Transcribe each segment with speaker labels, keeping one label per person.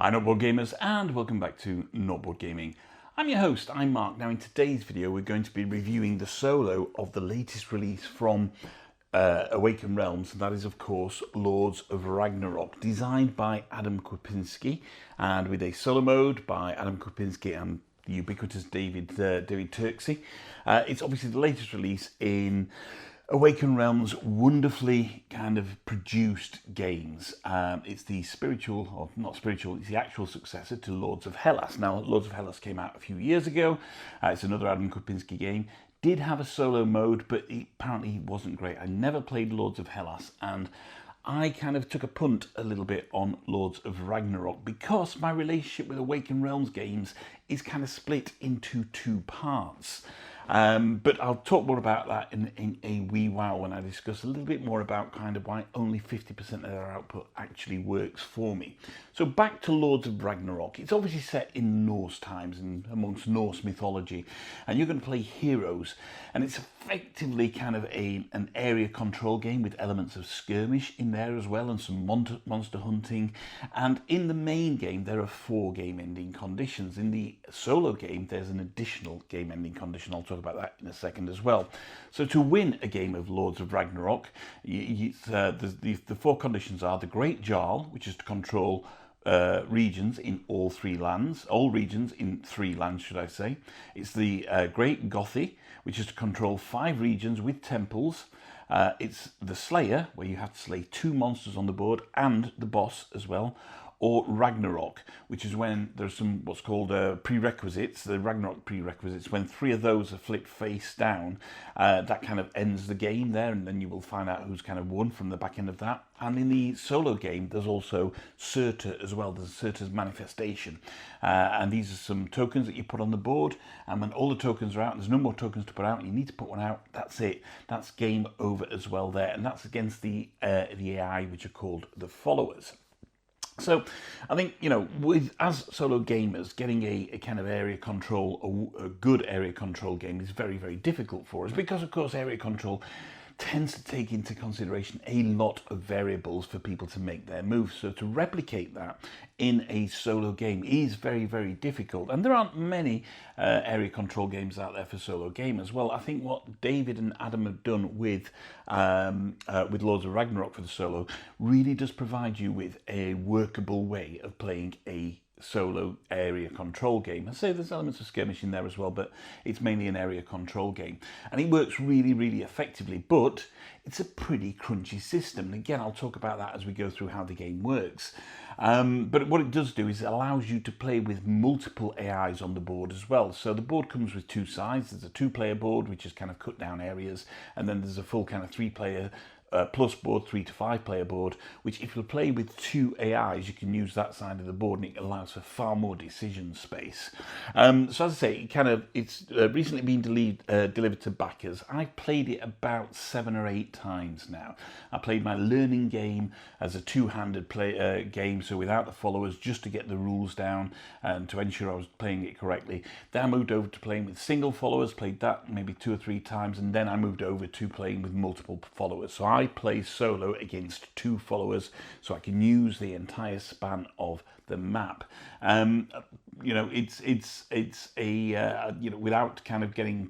Speaker 1: Hi Not Board Gamers, and welcome back to Not Board Gaming. I'm your host, I'm Mark. Now in today's video we're going to be reviewing the solo of the latest release from Awaken Realms, and that is of course Lords of Ragnarok, designed by Adam Kwapinski and with a solo mode by Adam Kwapinski and the ubiquitous David Turczi. It's obviously the latest release in Awaken Realms' wonderfully kind of produced games. It's the spiritual, or not spiritual, it's the actual successor to Lords of Hellas. Now, Lords of Hellas came out a few years ago. It's another Adam Kwapinski game. Did have a solo mode, but it apparently wasn't great. I never played Lords of Hellas, and I kind of took a punt a little bit on Lords of Ragnarok because my relationship with Awaken Realms games is kind of split into two parts. But I'll talk more about that in a wee while when I discuss a little bit more about kind of why only 50% of their output actually works for me. So back to Lords of Ragnarok. It's obviously set in Norse times and amongst Norse mythology, and you're going to play heroes, and it's effectively kind of an area control game with elements of skirmish in there as well, and some monster hunting. And in the main game there are 4 game ending conditions. In the solo game there's an additional game ending condition. I'll talk about that in a second as well. So to win a game of Lords of Ragnarok, the 4 conditions are the Great Jarl, which is to control regions in all regions in 3 lands, should I say. It's the Great Gothy, which is to control 5 regions with temples. It's the Slayer, where you have to slay 2 monsters on the board and the boss as well. Or Ragnarok, which is when there's some what's called prerequisites, the Ragnarok prerequisites. When 3 of those are flipped face down, that kind of ends the game there, and then you will find out who's kind of won from the back end of that. And in the solo game, there's also Surtur as well. There's Surtur's manifestation, and these are some tokens that you put on the board. And when all the tokens are out, there's no more tokens to put out. You need to put one out. That's it. That's game over as well there, and that's against the AI, which are called the followers. So I think, you know, as solo gamers, getting a kind of area control, a good area control game is very, very difficult for us because, of course, area control tends to take into consideration a lot of variables for people to make their moves. So to replicate that in a solo game is very, very difficult. And there aren't many area control games out there for solo gamers. Well, I think what David and Adam have done with Lords of Ragnarok for the solo really does provide you with a workable way of playing a solo area control game. I say there's elements of skirmish in there as well, but it's mainly an area control game, and it works really, really effectively. But it's a pretty crunchy system, and again I'll talk about that as we go through how the game works. But what it does do is it allows you to play with multiple AIs on the board as well. So the board comes with 2 sides. There's a 2-player board, which is kind of cut down areas, and then there's a full kind of 3-player plus board, 3 to 5 player board, which if you play with 2 AIs, you can use that side of the board, and it allows for far more decision space. So as I say, it's recently been delivered to backers. I've played it about 7 or 8 times now. I played my learning game as a 2-handed game, so without the followers, just to get the rules down and to ensure I was playing it correctly. Then I moved over to playing with single followers, played that maybe 2 or 3 times, and then I moved over to playing with multiple followers. So I play solo against 2 followers, so I can use the entire span of the map. You know, it's a you know, without kind of getting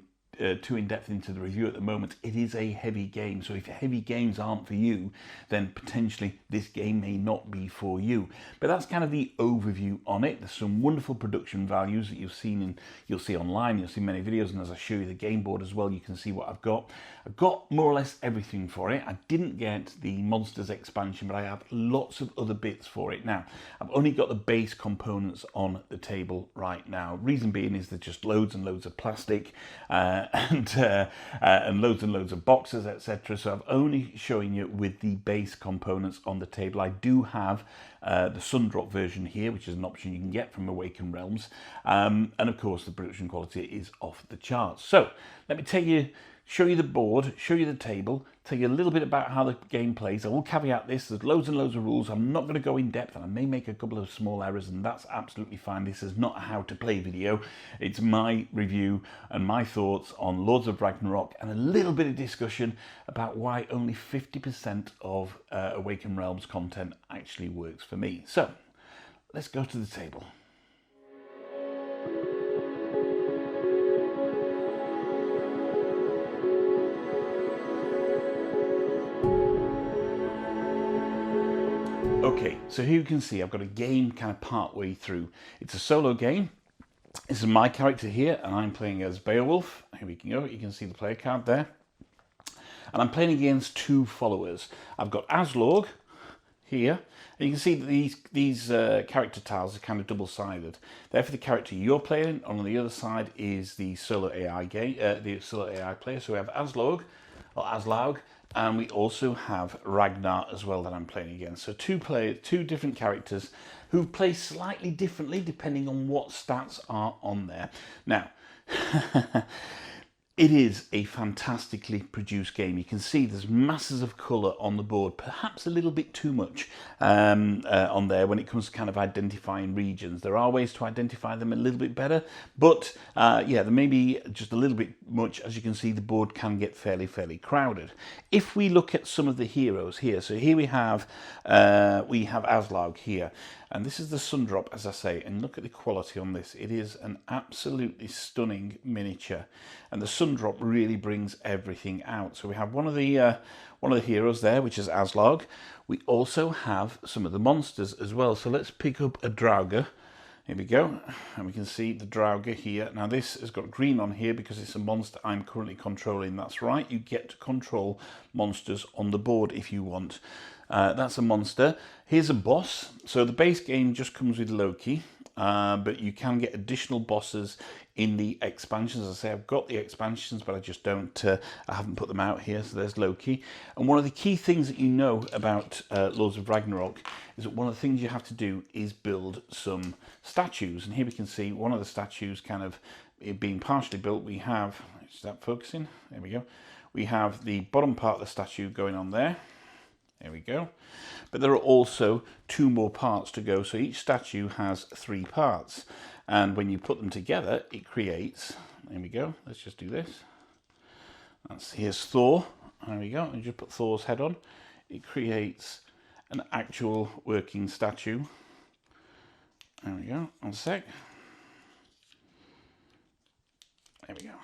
Speaker 1: too in depth into the review at the moment, it is a heavy game. So if heavy games aren't for you, then potentially this game may not be for you. But that's kind of the overview on it. There's some wonderful production values that you'll see online. You'll see many videos, and as I show you the game board as well, you can see what I've got. I've got more or less everything for it. I didn't get the Monsters expansion, but I have lots of other bits for it. Now, I've only got the base components on the table right now. Reason being is there's just loads and loads of plastic and loads and loads of boxes, etc. So I'm only showing you with the base components on the table. I do have the Sundrop version here, which is an option you can get from Awaken Realms. And of course, the production quality is off the charts. So let me show you the board, show you the table, tell you a little bit about how the game plays. I will caveat this, there's loads and loads of rules. I'm not going to go in depth, and I may make a couple of small errors, and that's absolutely fine. This is not a how to play video. It's my review and my thoughts on Lords of Ragnarok, and a little bit of discussion about why only 50% of Awaken Realms content actually works for me. So let's go to the table. Okay, so here you can see I've got a game kind of part way through. It's a solo game. This is my character here, and I'm playing as Beowulf. Here we can go. You can see the player card there. And I'm playing against two followers. I've got Aslog here. And you can see that these character tiles are kind of double-sided. They're for the character you're playing, and on the other side is the solo AI game, the solo AI player. So we have Aslaug, and we also have Ragnar as well that I'm playing against. So two different characters who play slightly differently depending on what stats are on there. Now, it is a fantastically produced game. You can see there's masses of colour on the board, perhaps a little bit too much on there when it comes to kind of identifying regions. There are ways to identify them a little bit better, but yeah, there may be just a little bit much. As you can see, the board can get fairly crowded. If we look at some of the heroes here, so here we have Aslaug here. And this is the Sundrop, as I say, and look at the quality on this. It is an absolutely stunning miniature, and the Sundrop really brings everything out. So we have one of the heroes there, which is Aslaug. We also have some of the monsters as well. So let's pick up a Draugr. Here we go, and we can see the Draugr here. Now this has got green on here because it's a monster I'm currently controlling. That's right, you get to control monsters on the board if you want. That's a monster. Here's a boss. So the base game just comes with Loki, but you can get additional bosses in the expansions. As I say, I've got the expansions, but I just don't, I haven't put them out here. So there's Loki. And one of the key things that you know about Lords of Ragnarok is that one of the things you have to do is build some statues. And here we can see one of the statues kind of being partially built. We have, is that focusing? There we go. We have the bottom part of the statue going on there. There we go. But there are also two more parts to go. So each statue has 3 parts. And when you put them together, it creates, there we go. Let's just do this. Here's Thor. There we go. And just put Thor's head on. It creates an actual working statue. There we go. One sec. There we go.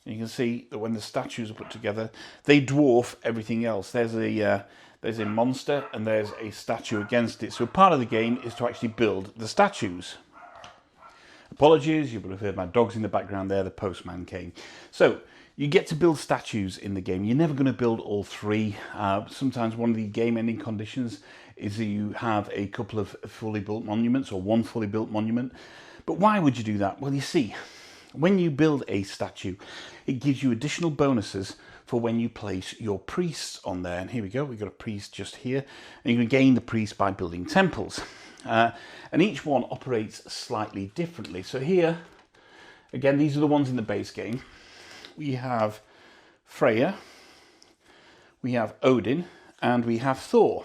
Speaker 1: And you can see that when the statues are put together, they dwarf everything else. There's a monster and there's a statue against it. So part of the game is to actually build the statues. Apologies, you would have heard my dogs in the background there. The postman came. So you get to build statues in the game. You're never going to build all 3. Sometimes one of the game ending conditions is that you have a couple of fully built monuments or one fully built monument. But why would you do that? Well, you see, when you build a statue, it gives you additional bonuses for when you place your priests on there. And here we go, we've got a priest just here. And you can gain the priest by building temples. And each one operates slightly differently. So here, again, these are the ones in the base game. We have Freya, we have Odin, and we have Thor.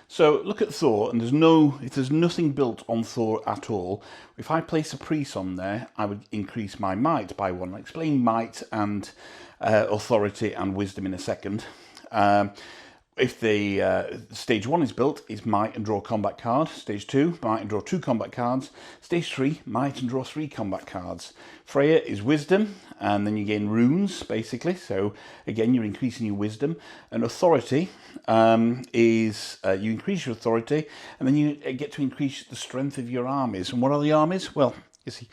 Speaker 1: So look at Thor, and there's nothing built on Thor at all. If I place a priest on there, I would increase my might by 1. I'll explain might and authority and wisdom in a second. If the stage 1 is built, is might and draw a combat card. Stage 2, might and draw 2 combat cards. Stage 3, might and draw 3 combat cards. Freya is wisdom, and then you gain runes, basically. So again, you're increasing your wisdom. And authority is you increase your authority, and then you get to increase the strength of your armies. And what are the armies? Well, you see,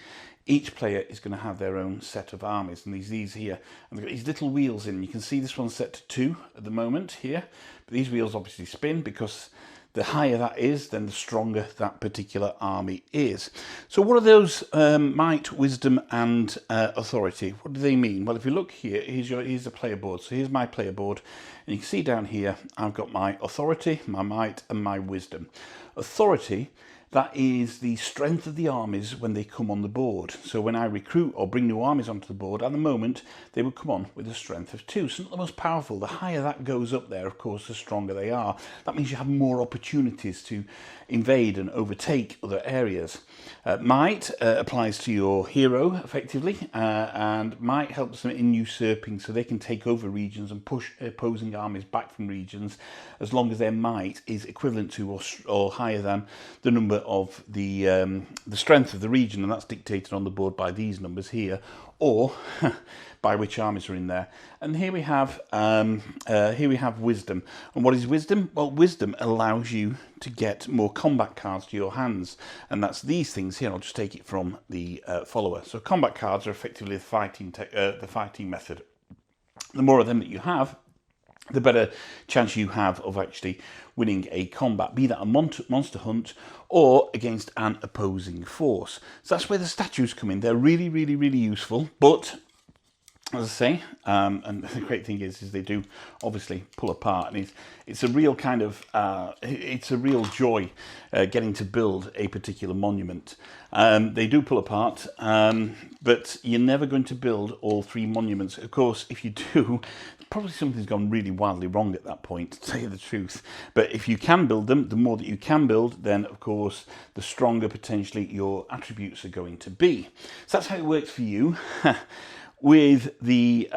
Speaker 1: each player is going to have their own set of armies, and these here, and they've got these little wheels in. You can see this one's set to 2 at the moment here, but these wheels obviously spin because the higher that is, then the stronger that particular army is. So what are those might, wisdom, and authority? What do they mean? Well, if you look here, here's the player board. So here's my player board, and you can see down here, I've got my authority, my might, and my wisdom. Authority, that is the strength of the armies when they come on the board. So when I recruit or bring new armies onto the board, at the moment, they would come on with a strength of 2. So not the most powerful. The higher that goes up there, of course, the stronger they are. That means you have more opportunities to invade and overtake other areas. Might applies to your hero, effectively, and might helps them in usurping, so they can take over regions and push opposing armies back from regions, as long as their might is equivalent to or higher than the number of the strength of the region, and that's dictated on the board by these numbers here, or by which armies are in there. And here we have wisdom. And what is wisdom? Well, wisdom allows you to get more combat cards to your hands, and that's these things here. I'll just take it from the follower. So combat cards are effectively the fighting method. The more of them that you have, the better chance you have of actually winning a combat, be that a monster hunt or against an opposing force. So that's where the statues come in. They're really, really, really useful, but as I say, and the great thing is they do obviously pull apart, and it's a real kind of it's a real joy getting to build a particular monument. They do pull apart, but you're never going to build all 3 monuments. Of course, if you do, probably something's gone really wildly wrong at that point, to tell you the truth. But if you can build them, the more that you can build, then of course the stronger potentially your attributes are going to be. So that's how it works for you. With the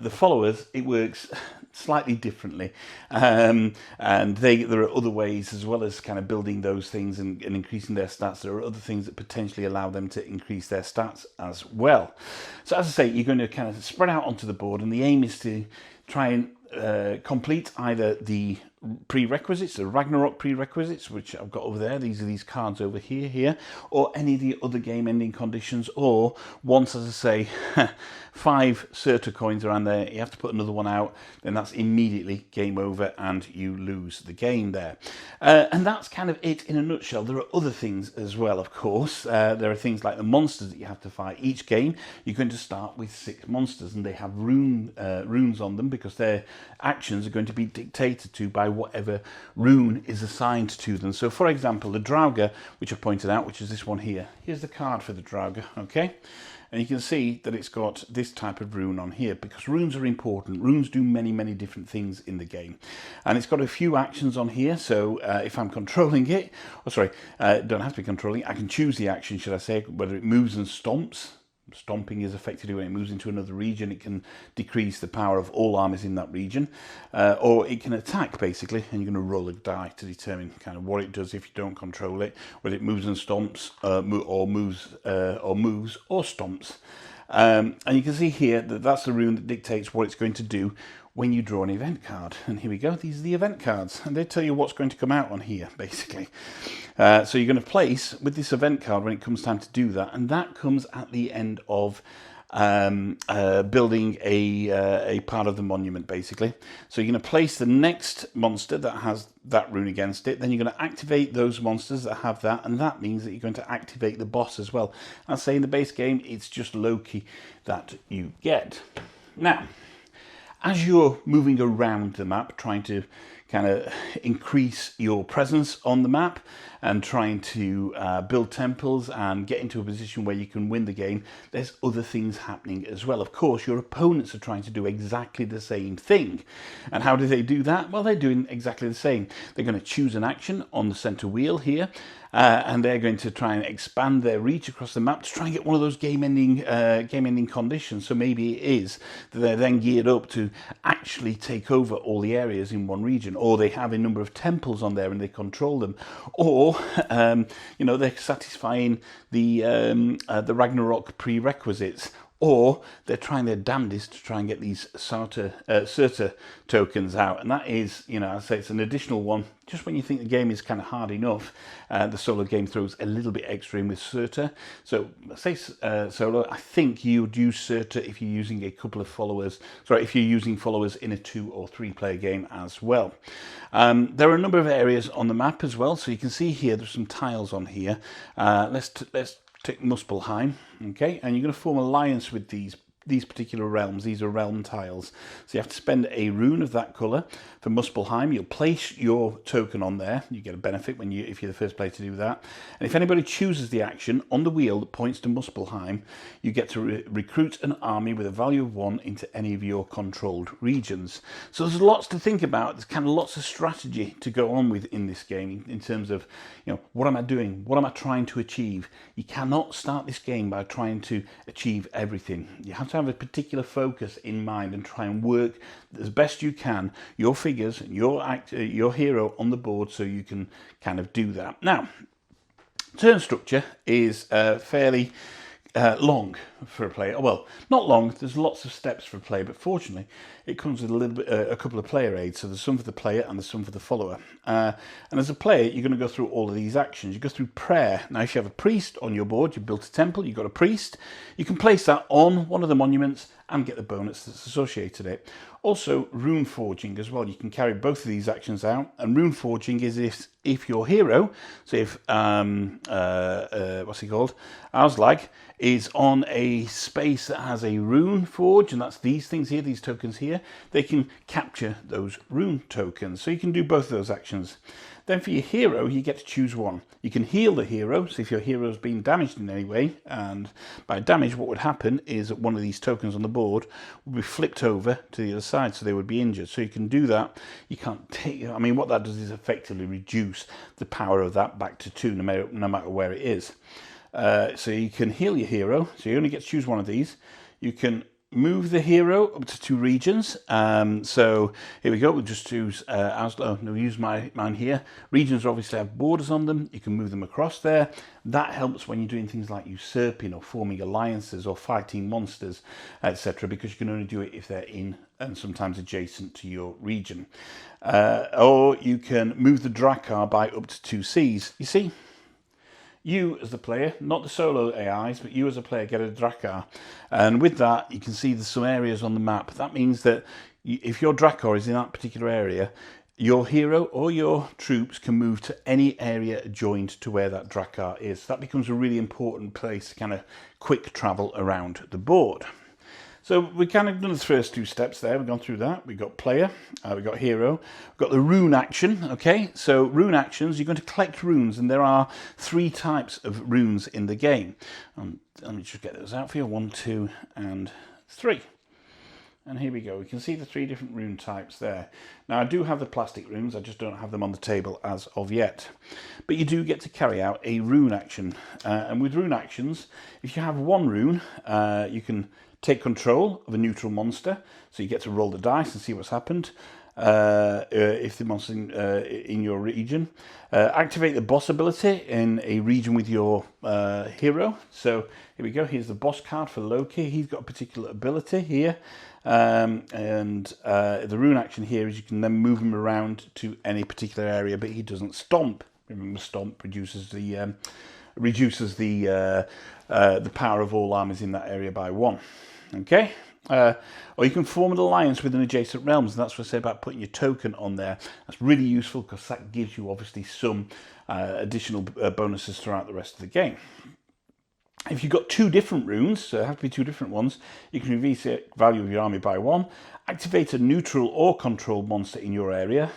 Speaker 1: followers, it works slightly differently, and there are other ways, as well as kind of building those things and increasing their stats. There are other things that potentially allow them to increase their stats as well. So as I say, you're going to kind of spread out onto the board, and the aim is to try and complete either the prerequisites, the Ragnarok prerequisites, which I've got over there. These are these cards over here, or any of the other game-ending conditions, or once, as I say, 5 Surtur coins around there, you have to put another one out, then that's immediately game over and you lose the game there. And that's kind of it in a nutshell. There are other things as well, of course. There are things like the monsters that you have to fight. Each game, you're going to start with 6 monsters, and they have runes on them, because their actions are going to be dictated to by whatever rune is assigned to them. So for example, the Draugr, which I've pointed out, which is this one here, here's the card for the Draugr, okay? And you can see that it's got this type of rune on here, because runes are important. Runes do many, many different things in the game. And it's got a few actions on here, so if I'm controlling it, don't have to be controlling, I can choose the action, should I say, whether it moves and stomps. Stomping is effectively when it moves into another region, it can decrease the power of all armies in that region, or it can attack basically, and you're going to roll a die to determine kind of what it does if you don't control it, whether it moves and stomps, or moves or stomps. And you can see here that that's the rune that dictates what it's going to do when you draw an event card. And here we go, these are the event cards, and they tell you what's going to come out on here basically. So you're going to place with this event card when it comes time to do that, and that comes at the end of building a part of the monument basically. So you're going to place the next monster that has that rune against it, then you're going to activate those monsters that have that, and that means that you're going to activate the boss as well. I'll say in the base game it's just Loki that you get. Now, as you're moving around the map, trying to kind of increase your presence on the map and trying to build temples and get into a position where you can win the game, there's other things happening as well. Of course, your opponents are trying to do exactly the same thing. And how do they do that? Well, they're doing exactly the same. They're going to choose an action on the center wheel here, and they're going to try and expand their reach across the map to try and get one of those game-ending conditions. So maybe it is that they're then geared up to actually take over all the areas in one region, or they have a number of temples on there and they control them, or you know, they're satisfying the Ragnarok prerequisites, or they're trying their damnedest to try and get these Surtur tokens out. And that is, you know, I say it's an additional one. Just when you think the game is kind of hard enough, the solo game throws a little bit extra in with Surtur. So, say solo, I think you'd use Surtur if you're using a couple of followers. Sorry, if you're using followers in a 2 or 3 player game as well. There are a number of areas on the map as well. So you can see here, there's some tiles on here. Let's take Muspelheim, okay, and you're going to form an alliance with these particular realms. These are realm tiles, so you have to spend a rune of that colour for Muspelheim. You'll place your token on there. You get a benefit when if you're the first player to do that. And if anybody chooses the action on the wheel that points to Muspelheim, you get to recruit an army with a value of 1 into any of your controlled regions. So there's lots to think about. There's kind of lots of strategy to go on with in this game in terms of, you know, what am I doing? What am I trying to achieve? You cannot start this game by trying to achieve everything. You have to have a particular focus in mind and try and work as best you can your figures and your hero on the board so you can kind of do that. Now, Turn structure is fairly long for a player. Well, not long. There's lots of steps for a player, but fortunately, it comes with a little bit, a couple of player aids. So there's some for the player and there's some for the follower. And as a player, you're going to go through all of these actions. You go through prayer. Now, if you have a priest on your board, you've built a temple, you've got a priest. You can place that on one of the monuments and get the bonus that's associated it. Also, rune forging as well. You can carry both of these actions out. And rune forging is if your hero, so if what's he called, Auslag, is on a space that has a rune forge, and that's these things here, these tokens here, they can capture those rune tokens. So you can do both of those actions. Then for your hero, you get to choose one. You can heal the hero, so if your hero's been damaged in any way, and by damage, what would happen is that one of these tokens on the board would be flipped over to the other side, so they would be injured. So you can do that. You can't take, I mean, what that does is effectively reduce the power of that back to 2, no matter where it is. So you can heal your hero, so you only get to choose one of these. You can move the hero up to 2 regions. So here we go. We'll just choose we'll use mine here. Regions obviously have borders on them. You can move them across there. That helps when you're doing things like usurping or forming alliances or fighting monsters, etc., because you can only do it if they're in and sometimes adjacent to your region. Or you can move the Drakkar by up to 2 seas. You see? You as the player, not the solo AIs, but you as a player get a Drakkar. And with that, you can see there's some areas on the map. That means that if your Drakkar is in that particular area, your hero or your troops can move to any area adjoined to where that Drakkar is. That becomes a really important place to kind of quick travel around the board. So we kind of done the first 2 steps there. We've gone through that. We've got player, we've got hero, we've got the rune action. Okay, so rune actions, you're going to collect runes, and there are 3 types of runes in the game. Let me just get those out for you. 1, 2, and 3. And here we go. We can see the 3 different rune types there. Now, I do have the plastic runes. I just don't have them on the table as of yet. But you do get to carry out a rune action. And with rune actions, if you have 1 rune, you can take control of a neutral monster, so you get to roll the dice and see what's happened. If the monster's in your region, activate the boss ability in a region with your hero. So here we go. Here's the boss card for Loki. He's got a particular ability here, and the rune action here is you can then move him around to any particular area, but he doesn't stomp. Remember, stomp reduces the power of all armies in that area by 1. Okay, or you can form an alliance with an adjacent realms, and that's what I say about putting your token on there. That's really useful because that gives you obviously some additional bonuses throughout the rest of the game. If you've got 2 different runes, so it has to be 2 different ones, you can increase the value of your army by 1, activate a neutral or controlled monster in your area.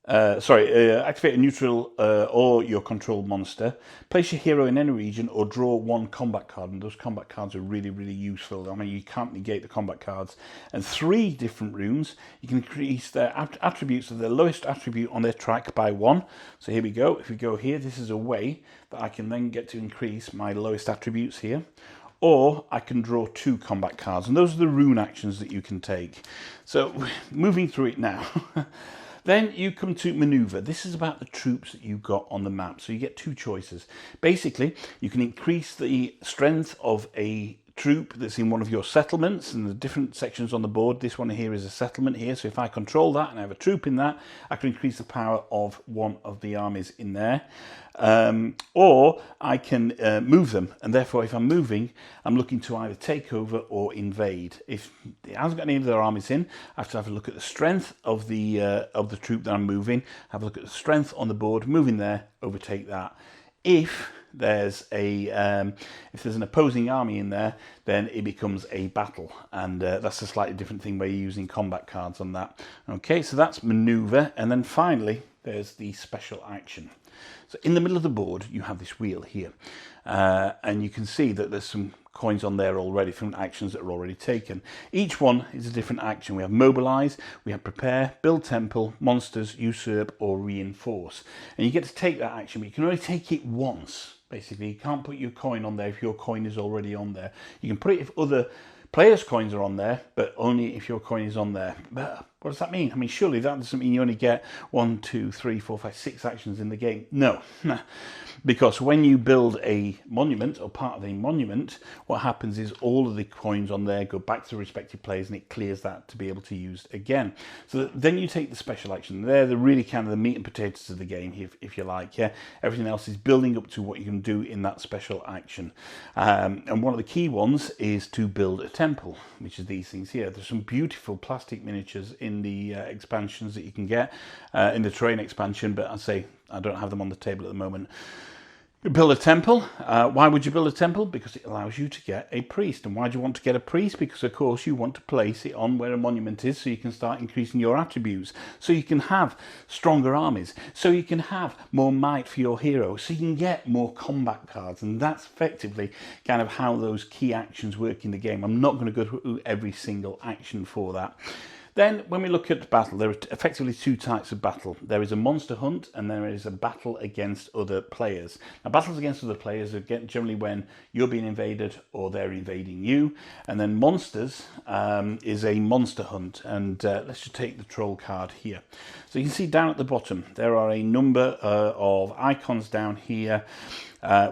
Speaker 1: Activate a neutral or your controlled monster, place your hero in any region, or draw 1 combat card, and those combat cards are really, really useful. I mean, you can't negate the combat cards. And 3 different runes, you can increase their attributes of the lowest attribute on their track by 1. So here we go. If we go here, this is a way that I can then get to increase my lowest attributes here. Or I can draw 2 combat cards, and those are the rune actions that you can take. So moving through it now. Then you come to maneuver. This is about the troops that you've got on the map. So you get 2 choices. Basically, you can increase the strength of a troop that's in one of your settlements, and the different sections on the board. This one here is a settlement here. So if I control that and I have a troop in that, I can increase the power of one of the armies in there. Or I can move them, and therefore if I'm moving, I'm looking to either take over or invade. If it hasn't got any of their armies in, I have to have a look at the strength of the troop that I'm moving, have a look at the strength on the board, moving there, overtake that. If there's an opposing army in there, then it becomes a battle, and that's a slightly different thing where you're using combat cards on that. Okay, so that's maneuver, and then finally there's the special action. So in the middle of the board, you have this wheel here, and you can see that there's some coins on there already from actions that are already taken. Each one is a different action. We have mobilize, we have prepare, build temple, monsters, usurp, or reinforce. And you get to take that action, but you can only take it once. Basically, you can't put your coin on there if your coin is already on there. You can put it if other players' coins are on there, but only if your coin is on there. But What does that mean? I mean, surely that doesn't mean you only get 1, 2, 3, 4, 5, 6 actions in the game. No, because when you build a monument or part of a monument, what happens is all of the coins on there go back to the respective players and it clears that to be able to use again. So then you take the special action. They're the really kind of the meat and potatoes of the game, if you like. Yeah, everything else is building up to what you can do in that special action. And one of the key ones is to build a temple, which is these things here. There's some beautiful plastic miniatures in the expansions that you can get in the terrain expansion, but I don't have them on the table at the moment. You build a temple. Why would you build a temple? Because it allows you to get a priest. And why do you want to get a priest? Because of course you want to place it on where a monument is, so you can start increasing your attributes, so you can have stronger armies, so you can have more might for your hero, so you can get more combat cards. And that's effectively kind of how those key actions work in the game. I'm not going to go through every single action for that. Then, when we look at battle, there are effectively two types of battle. There is a monster hunt and there is a battle against other players. Now, battles against other players are generally when you're being invaded or they're invading you. And then monsters is a monster hunt. And let's just take the troll card here. So you can see down at the bottom, there are a number of icons down here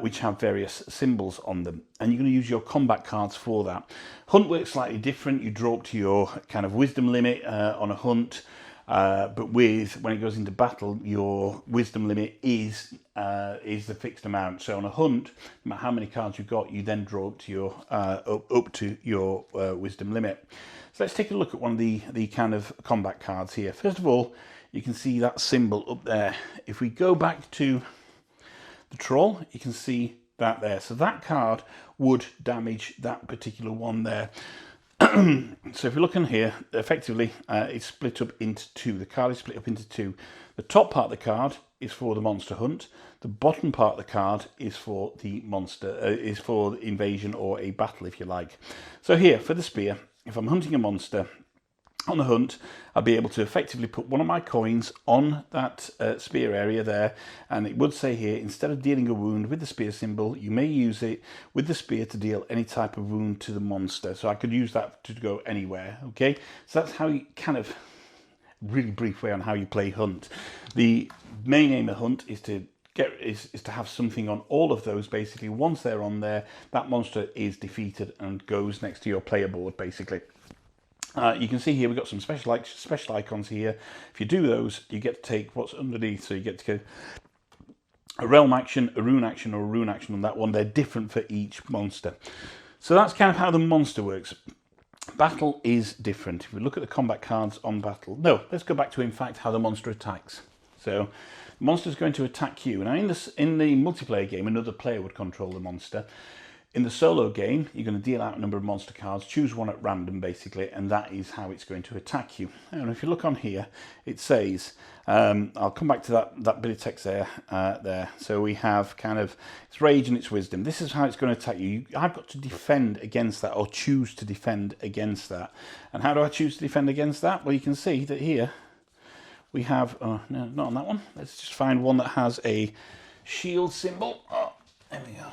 Speaker 1: which have various symbols on them. And you're going to use your combat cards for that. Hunt works slightly different. You draw up to your kind of wisdom limit on a hunt, but when it goes into battle, your wisdom limit is the fixed amount. So on a hunt, no matter how many cards you've got, you then draw up to your wisdom limit. So let's take a look at one of the kind of combat cards here. First of all, you can see that symbol up there. If we go back to the troll, you can see that there. So that card would damage that particular one there. So if you look in here, effectively it's split up into two. The card is split up into two. The top part of the card is for the monster hunt. The bottom part of the card is for the is for invasion or a battle, if you like. So here for the spear, if I'm hunting a monster on the hunt, I'll be able to effectively put one of my coins on that spear area there, and it would say here, instead of dealing a wound with the spear symbol, you may use it with the spear to deal any type of wound to the monster. So I could use that to go anywhere. Okay, so that's how you kind of really brief way on how you play hunt. The main aim of hunt is to have something on all of those. Basically, once they're on there, that monster is defeated and goes next to your player board, basically. You can see here we've got some special icons here. If you do those, you get to take what's underneath. So you get to go a realm action, a rune action, or a rune action on that one. They're different for each monster. So that's kind of how the monster works. Battle is different. If we look at the combat cards on battle, no, let's go back to in fact how the monster attacks. So the monster is going to attack you. Now in the multiplayer game, another player would control the monster. In the solo game, you're going to deal out a number of monster cards, choose one at random basically, and that is how it's going to attack you. And if you look on here, it says, I'll come back to that bit of text there. So we have kind of its rage and its wisdom. This is how it's going to attack you. I've got to defend against that, or choose to defend against that. And how do I choose to defend against that? Well, you can see that here we have, no, not on that one. Let's just find one that has a shield symbol. Oh, there we go.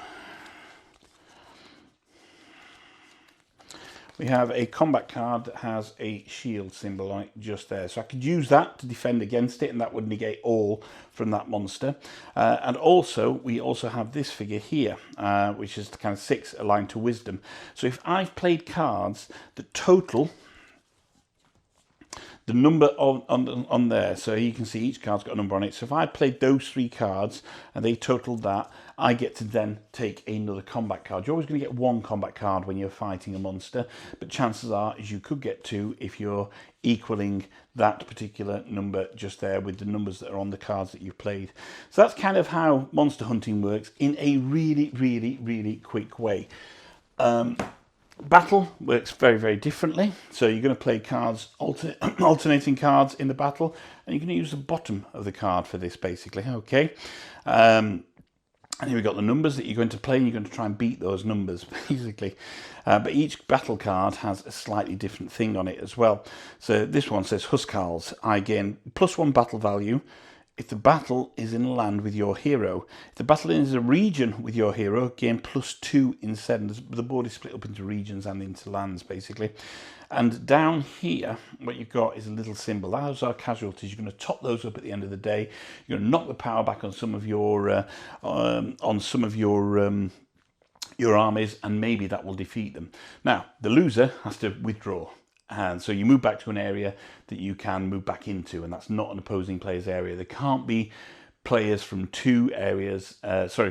Speaker 1: We have a combat card that has a shield symbol on it just there. So I could use that to defend against it, and that would negate all from that monster. And also, we also have this figure here, which is kind of 6 aligned to wisdom. So if I've played cards that total the number on there, so you can see each card's got a number on it. So if I played those 3 cards and they totaled that, I get to then take another combat card. You're always going to get 1 combat card when you're fighting a monster, but chances are is you could get 2 if you're equaling that particular number just there with the numbers that are on the cards that you've played. So that's kind of how monster hunting works in a really, really, really quick way. Battle works very, very differently. So you're going to play cards, alternating cards in the battle, and you're going to use the bottom of the card for this, basically. Okay. And here we've got the numbers that you're going to play, and you're going to try and beat those numbers, basically. But each battle card has a slightly different thing on it as well. So this one says Huskarls. I gain +1 battle value if the battle is in land with your hero. If the battle is a region with your hero, gain +2 instead. And the board is split up into regions and into lands, basically. And down here, what you've got is a little symbol. Those are casualties. You're going to top those up at the end of the day. You're going to knock the power back on some of your your armies, and maybe that will defeat them. Now, the loser has to withdraw. And so you move back to an area that you can move back into, and that's not an opposing player's area. There can't be players from two areas,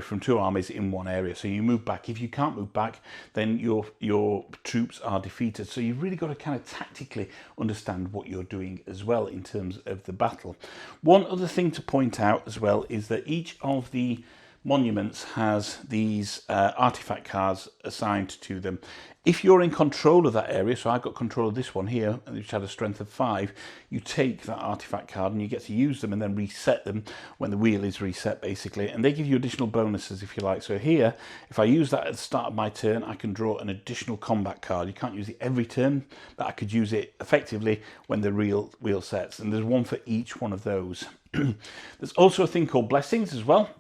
Speaker 1: from two armies in one area. So you move back. If you can't move back, then your troops are defeated. So you've really got to kind of tactically understand what you're doing as well in terms of the battle. One other thing to point out as well is that each of the monuments has these artifact cards assigned to them. If you're in control of that area, so I've got control of this one here, which had a strength of 5, you take that artifact card and you get to use them and then reset them when the wheel is reset, basically. And they give you additional bonuses if you like. So here, if I use that at the start of my turn, I can draw an additional combat card. You can't use it every turn, but I could use it effectively when the wheel sets. And there's one for each one of those. There's also a thing called blessings as well.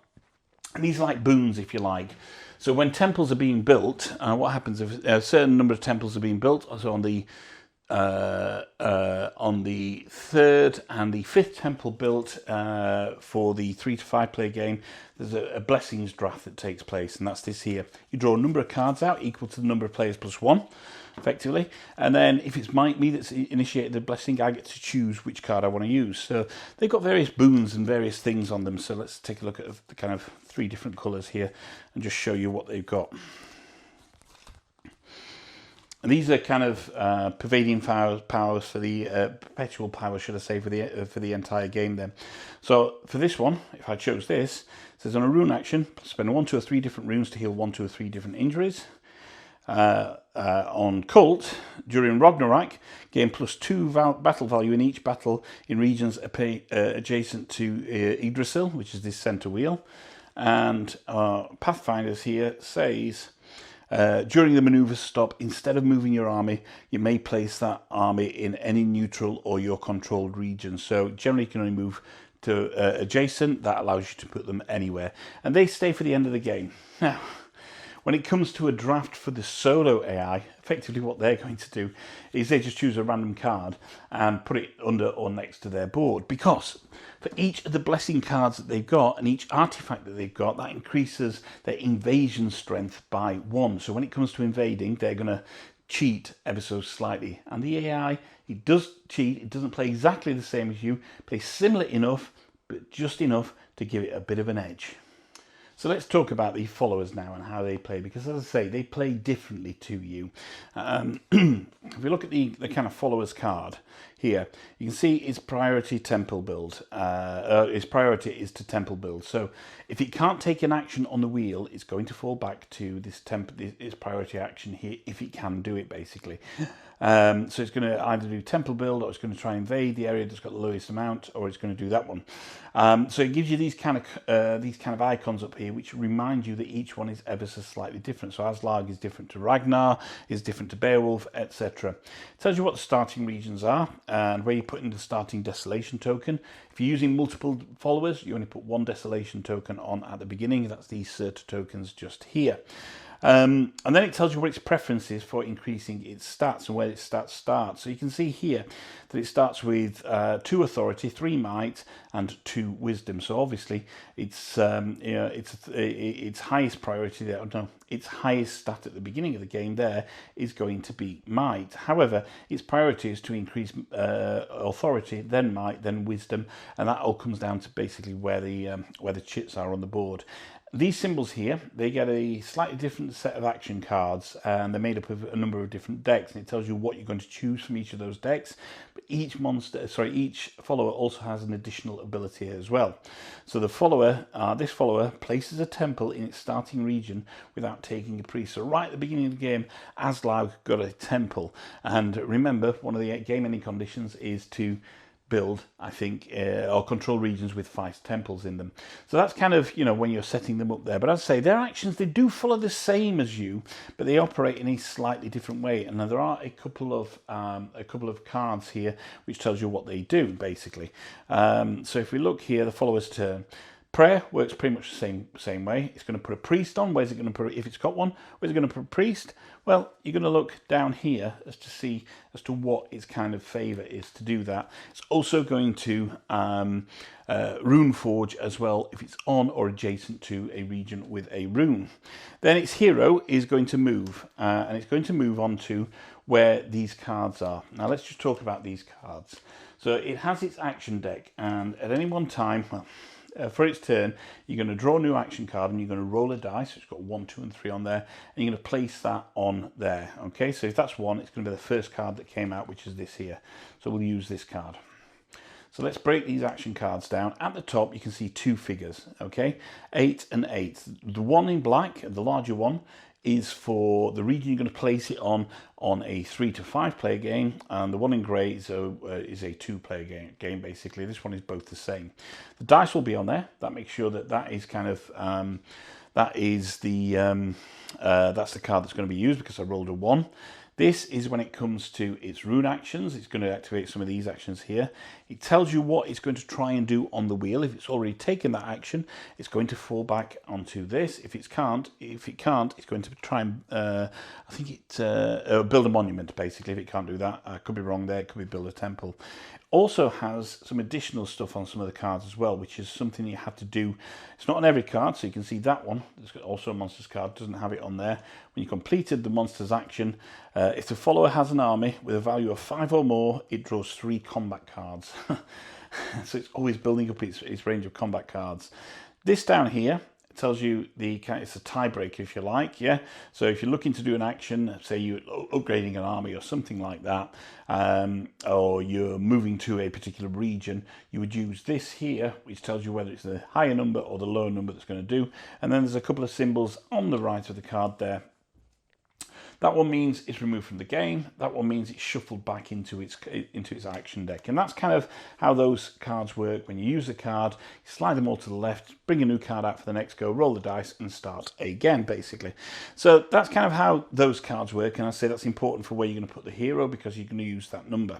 Speaker 1: And these are like boons, if you like. So when temples are being built, what happens if a certain number of temples are being built? So on the 3rd and the 5th temple built for the 3 to 5 player game, there's a blessings draft that takes place, and that's this here. You draw a number of cards out equal to the number of players plus 1, effectively, and then if it's me that's initiated the blessing, I get to choose which card I want to use. So they've got various boons and various things on them. So let's take a look at the kind of 3 different colours here and just show you what they've got. And these are kind of pervading powers for the perpetual powers, should I say, for the entire game. Then, so for this one, if I chose this, it says on a rune action, spend 1, 2, or 3 different runes to heal 1, 2, or 3 different injuries. On Cult, during Ragnarok, gain +2 battle value in each battle in regions adjacent to Yggdrasil, which is this centre wheel. And Pathfinders here says, during the maneuver stop, instead of moving your army, you may place that army in any neutral or your controlled region. So generally you can only move to adjacent. That allows you to put them anywhere. And they stay for the end of the game. Now, when it comes to a draft for the solo AI, effectively what they're going to do is they just choose a random card and put it under or next to their board. Because for each of the blessing cards that they've got and each artifact that they've got, that increases their invasion strength by 1. So when it comes to invading, they're going to cheat ever so slightly. And the AI, it does cheat. It doesn't play exactly the same as you. It plays similar enough, but just enough to give it a bit of an edge. So let's talk about the followers now and how they play, because as I say, they play differently to you. If we look at the kind of followers card here, you can see its priority temple build. Its priority is to temple build. So if it can't take an action on the wheel, it's going to fall back to its priority action here, if it can do it, basically. So it's going to either do temple build, or it's going to try and invade the area that's got the lowest amount, or it's going to do that one. So it gives you these kind of icons up here, which remind you that each one is ever so slightly different. So Aslag is different to Ragnar, is different to Beowulf, etc. It tells you what the starting regions are and where you put in the starting desolation token. If you're using multiple followers, you only put 1 desolation token on at the beginning. That's these Surta tokens just here. And then it tells you what its preference is for increasing its stats and where its stats start. So you can see here that it starts with 2 authority, 3 might, and 2 wisdom. So obviously its highest priority there, no, its highest stat at the beginning of the game there is going to be might. However, its priority is to increase authority, then might, then wisdom, and that all comes down to basically where the chits are on the board. These symbols here, they get a slightly different set of action cards, and they're made up of a number of different decks, and it tells you what you're going to choose from each of those decks. But each follower also has an additional ability as well. So the follower, this follower places a temple in its starting region without taking a priest. So right at the beginning of the game, Aslaug got a temple, and remember, one of the game ending conditions is to build, I think, or control regions with 5 temples in them. So that's kind of, when you're setting them up there. But as I say, their actions, they do follow the same as you, but they operate in a slightly different way. And there are a couple of cards here which tells you what they do, basically. So if we look here, the follower's turn. Prayer works pretty much the same way. It's going to put a priest on. Where's it going to put, if it's got one, where's it going to put a priest? Well, you're going to look down here as to what its kind of favour is to do that. It's also going to rune forge as well if it's on or adjacent to a region with a rune. Then its hero is going to move, and it's going to move on to where these cards are. Now let's just talk about these cards. So it has its action deck, and at any one time, well, for its turn, you're going to draw a new action card and you're going to roll a dice. It's got 1, 2, and 3 on there, and you're going to place that on there. Okay, so if that's 1, it's going to be the first card that came out, which is this here. So we'll use this card. So let's break these action cards down. At the top, you can see 2 figures, okay? 8 and 8. The one in black, the larger one, is for the region you're going to place it on a 3 to 5 player game, and the one in grey is a 2-player game basically. This one is both the same. The dice will be on there. That makes sure that is kind of that's the card that's going to be used because I rolled a 1. This is when it comes to its rune actions. It's going to activate some of these actions here. It tells you what it's going to try and do on the wheel. If it's already taken that action, it's going to fall back onto this. If it can't, it's going to try and build a monument basically. If it can't do that, I could be wrong there. It could be build a temple. Also has some additional stuff on some of the cards as well, which is something you have to do. It's not on every card, so you can see that one. It's also a monster's card, doesn't have it on there. When you completed the monster's action, if the follower has an army with a value of 5 or more, it draws 3 combat cards. So it's always building up its range of combat cards. This down here tells you it's a tiebreaker if you like, yeah. So if you're looking to do an action, say you're upgrading an army or something like that, or you're moving to a particular region, you would use this here, which tells you whether it's the higher number or the lower number that's going to do. And then there's a couple of symbols on the right of the card there. That one means it's removed from the game. That one means it's shuffled back into its action deck. And that's kind of how those cards work. When you use a card, you slide them all to the left, bring a new card out for the next go, roll the dice, and start again, basically. So that's kind of how those cards work. And I say that's important for where you're going to put the hero because you're going to use that number.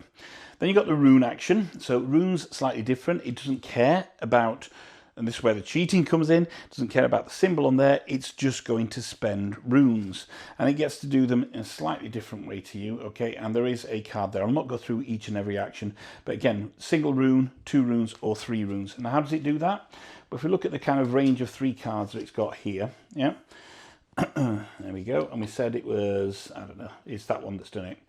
Speaker 1: Then you've got the rune action. So rune's slightly different. It doesn't care about, and this is where the cheating comes in, doesn't care about the symbol on there, it's just going to spend runes. And it gets to do them in a slightly different way to you, okay? And there is a card there. I'll not go through each and every action, but again, single rune, 2 runes, or 3 runes. And how does it do that? Well, if we look at the kind of range of 3 cards that it's got here, yeah? There we go. And we said it was, I don't know, it's that one that's done it.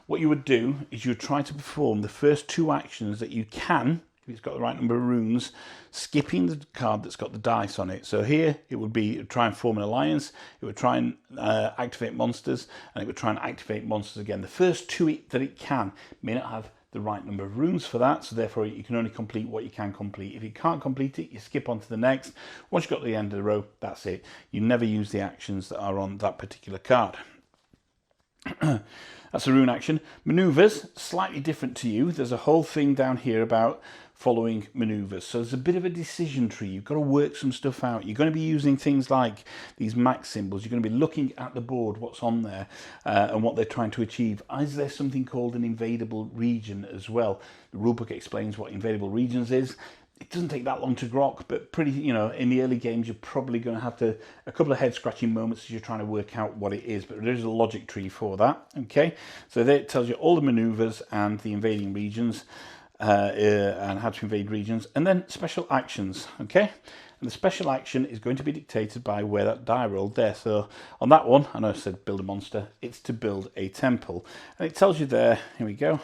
Speaker 1: What you would do is you would try to perform the first 2 actions that you can, if it's got the right number of runes, skipping the card that's got the dice on it. So here it would be try and form an alliance, it would try and activate monsters, and it would try and activate monsters again. The first 2 that it can may not have the right number of runes for that, so therefore you can only complete what you can complete. If you can't complete it, you skip on to the next. Once you've got to the end of the row, that's it. You never use the actions that are on that particular card. That's a rune action. Maneuvers, slightly different to you. There's a whole thing down here about following maneuvers. So there's a bit of a decision tree. You've got to work some stuff out. You're going to be using things like these max symbols. You're going to be looking at the board, what's on there, and what they're trying to achieve. Is there something called an invadable region as well? The rulebook explains what invadable regions is. It doesn't take that long to grok, but in the early games, you're probably going to have a couple of head-scratching moments as you're trying to work out what it is, but there's a logic tree for that, okay? So there it tells you all the maneuvers and the invading regions, and how to invade regions, and then special actions, okay? And the special action is going to be dictated by where that die rolled there. So on that one, I know I said build a monster, it's to build a temple. And it tells you there, here we go,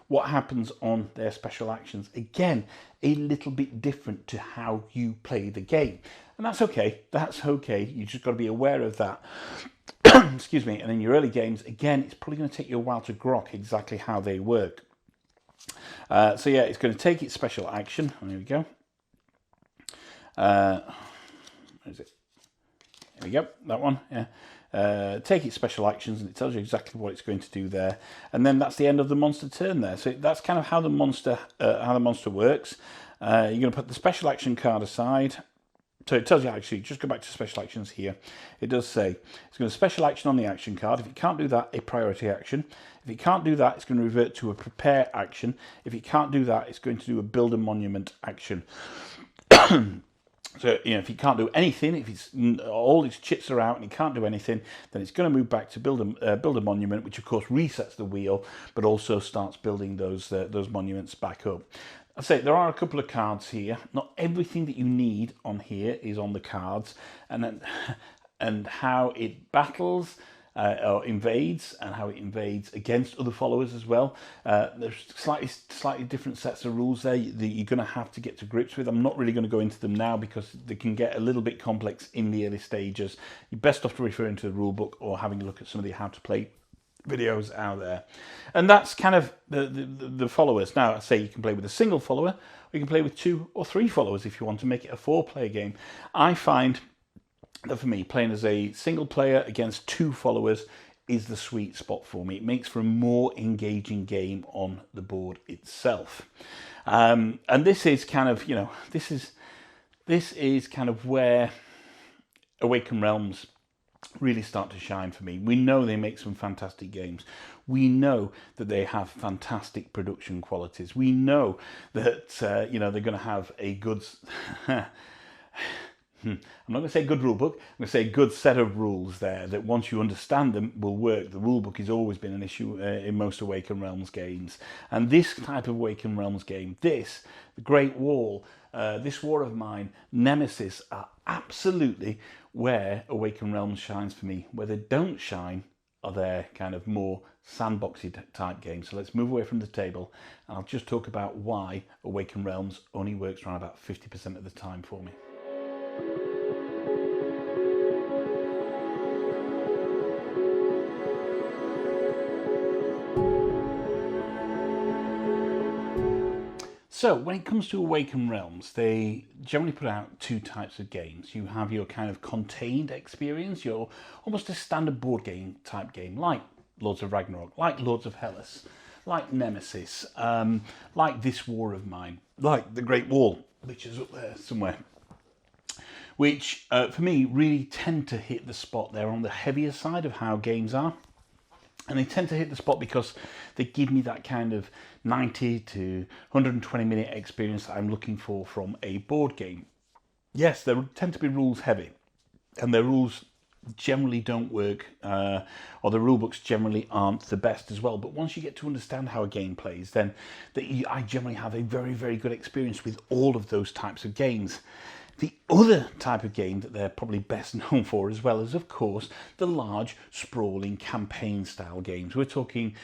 Speaker 1: what happens on their special actions. Again, a little bit different to how you play the game. And that's okay, you just got to be aware of that. Excuse me, and in your early games, again, it's probably going to take you a while to grok exactly how they work. So yeah, it's going to take its special action. There we go. Where is it? There we go. That one. Yeah. Take its special actions, and it tells you exactly what it's going to do there. And then that's the end of the monster turn there. So that's kind of how the monster works. You're going to put the special action card aside. So it tells you, actually, just go back to special actions here. It does say it's going to special action on the action card. If it can't do that, a priority action. If it can't do that, it's going to revert to a prepare action. If it can't do that, it's going to do a build a monument action. So, if you can't do anything, if it's all its chips are out and you can't do anything, then it's going to move back to build a monument, which of course resets the wheel, but also starts building those monuments back up. I say there are a couple of cards here. Not everything that you need on here is on the cards, and how it battles. Or invades, and how it invades against other followers as well. There's slightly different sets of rules there that you're going to have to get to grips with. I'm not really going to go into them now because they can get a little bit complex in the early stages. You're best off to referring to the rule book or having a look at some of the how to play videos out there. And that's kind of the followers. Now, I say you can play with a single follower, or you can play with 2 or 3 followers if you want to make it a 4-player game. I find that for me, playing as a single player against 2 followers is the sweet spot for me. It makes for a more engaging game on the board itself. And this is kind of, this is kind of where Awaken Realms really start to shine for me. We know they make some fantastic games. We know that they have fantastic production qualities. We know that, they're going to have a good... I'm not going to say good rule book, I'm going to say good set of rules there that once you understand them will work. The rule book has always been an issue in most Awaken Realms games. And this type of Awaken Realms game, the Great Wall, this War of Mine, Nemesis are absolutely where Awaken Realms shines for me. Where they don't shine are their kind of more sandboxy type games. So let's move away from the table and I'll just talk about why Awaken Realms only works around about 50% of the time for me. So when it comes to Awaken Realms, they generally put out 2 types of games. You have your kind of contained experience, your almost a standard board game type game, like Lords of Ragnarok, like Lords of Hellas, like Nemesis, like this War of Mine, like the Great Wall, which is up there somewhere, which for me really tend to hit the spot. They're on the heavier side of how games are. And they tend to hit the spot because they give me that kind of 90 to 120 minute experience that I'm looking for from a board game. Yes, they tend to be rules heavy, and their rules generally don't work, or the rule books generally aren't the best as well. But once you get to understand how a game plays, then I generally have a very, very good experience with all of those types of games. The other type of game that they're probably best known for as well is, of course, the large, sprawling campaign-style games. We're talking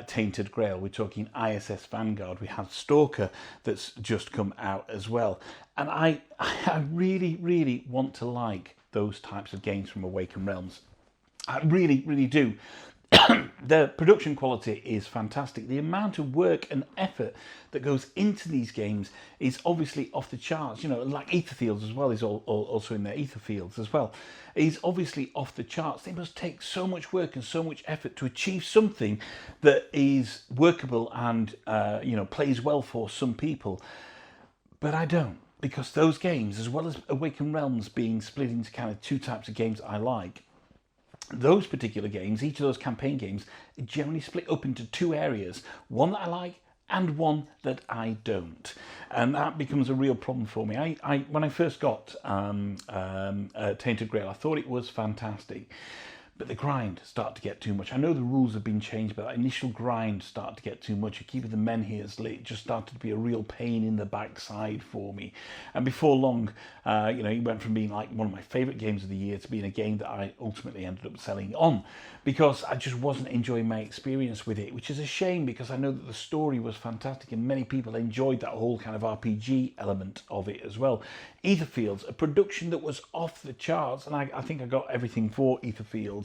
Speaker 1: Tainted Grail, we're talking ISS Vanguard, we have Stalker that's just come out as well. And I really, really want to like those types of games from Awaken Realms. I really, really do. The production quality is fantastic. The amount of work and effort that goes into these games is obviously off the charts. Like Aetherfields as well is also in there. Aetherfields as well is obviously off the charts. They must take so much work and so much effort to achieve something that is workable and plays well for some people. But I don't, because those games, as well as Awaken Realms being split into kind of 2 types of games I like, those particular games, each of those campaign games, are generally split up into 2 areas. One that I like and one that I don't. And that becomes a real problem for me. When I first got Tainted Grail, I thought it was fantastic. But the grind started to get too much. I know the rules have been changed, but that initial grind started to get too much. Keeping the menhirs lit just started to be a real pain in the backside for me. And before long, it went from being like one of my favourite games of the year to being a game that I ultimately ended up selling on, because I just wasn't enjoying my experience with it, which is a shame, because I know that the story was fantastic and many people enjoyed that whole kind of RPG element of it as well. Aetherfields, a production that was off the charts, and I think I got everything for Aetherfields.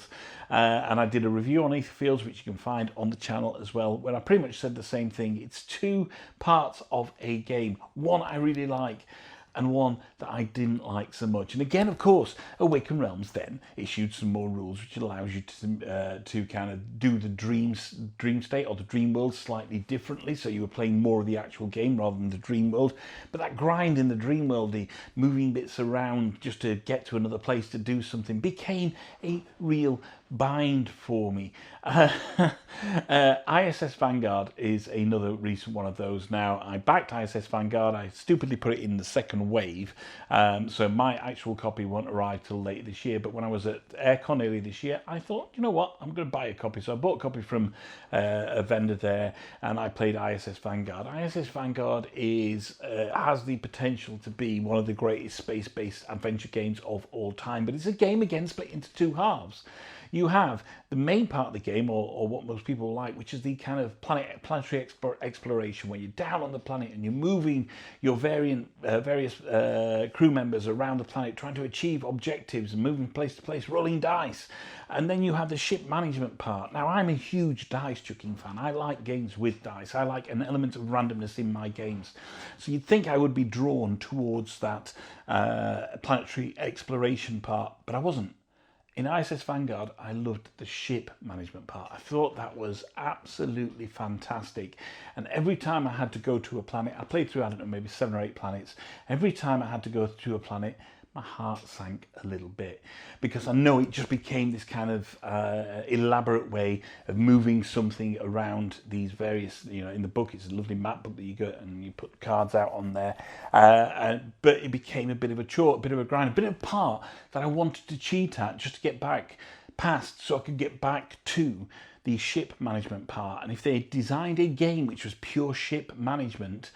Speaker 1: And I did a review on Aetherfields, which you can find on the channel as well, where I pretty much said the same thing. It's 2 parts of a game. One I really like, and one that I didn't like so much. And again, of course, Awaken Realms then issued some more rules, which allows you to kind of do the dream state or the dream world slightly differently. So you were playing more of the actual game rather than the dream world. But that grind in the dream world, the moving bits around just to get to another place to do something, became a real bind for me. ISS Vanguard is another recent one of those. Now, I backed ISS Vanguard. I stupidly put it in the second wave, so my actual copy won't arrive till later this year. But when I was at Aircon earlier this year, I thought, you know what, I'm going to buy a copy. So I bought a copy from a vendor there, and I played ISS Vanguard. ISS Vanguard has the potential to be one of the greatest space-based adventure games of all time, but it's a game again split into two halves. You have the main part of the game, or what most people like, which is the kind of planetary exploration, where you're down on the planet and you're moving your various crew members around the planet, trying to achieve objectives and moving place to place, rolling dice. And then you have the ship management part. Now, I'm a huge dice chucking fan. I like games with dice. I like an element of randomness in my games. So you'd think I would be drawn towards that planetary exploration part, but I wasn't. In ISS Vanguard, I loved the ship management part. I thought that was absolutely fantastic. And every time I had to go to a planet, I played through, I don't know, maybe 7 or 8 planets. Every time I had to go to a planet, my heart sank a little bit, because I know it just became this kind of elaborate way of moving something around these various, in the book, it's a lovely map book that you get and you put cards out on there. But it became a bit of a chore, a bit of a grind, a bit of a part that I wanted to cheat at just to get back past, so I could get back to the ship management part. And if they designed a game which was pure ship management,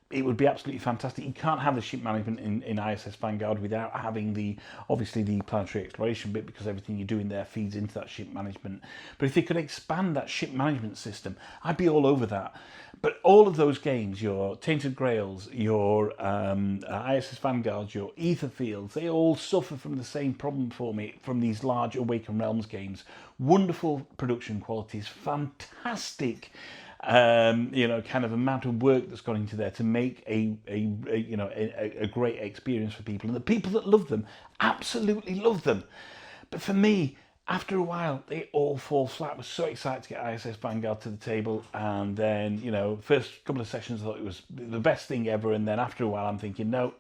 Speaker 1: it would be absolutely fantastic. You can't have the ship management in ISS Vanguard without having obviously the planetary exploration bit, because everything you're doing there feeds into that ship management. But if they could expand that ship management system, I'd be all over that. But all of those games, your Tainted Grails, your ISS Vanguard, your Ether Fields, they all suffer from the same problem for me from these large Awaken Realms games. Wonderful production qualities, fantastic kind of amount of work that's gone into there to make a great experience for people, and the people that love them absolutely love them. But for me, after a while, they all fall flat. I was so excited to get ISS Vanguard to the table, and then first couple of sessions I thought it was the best thing ever, and then after a while I'm thinking, no,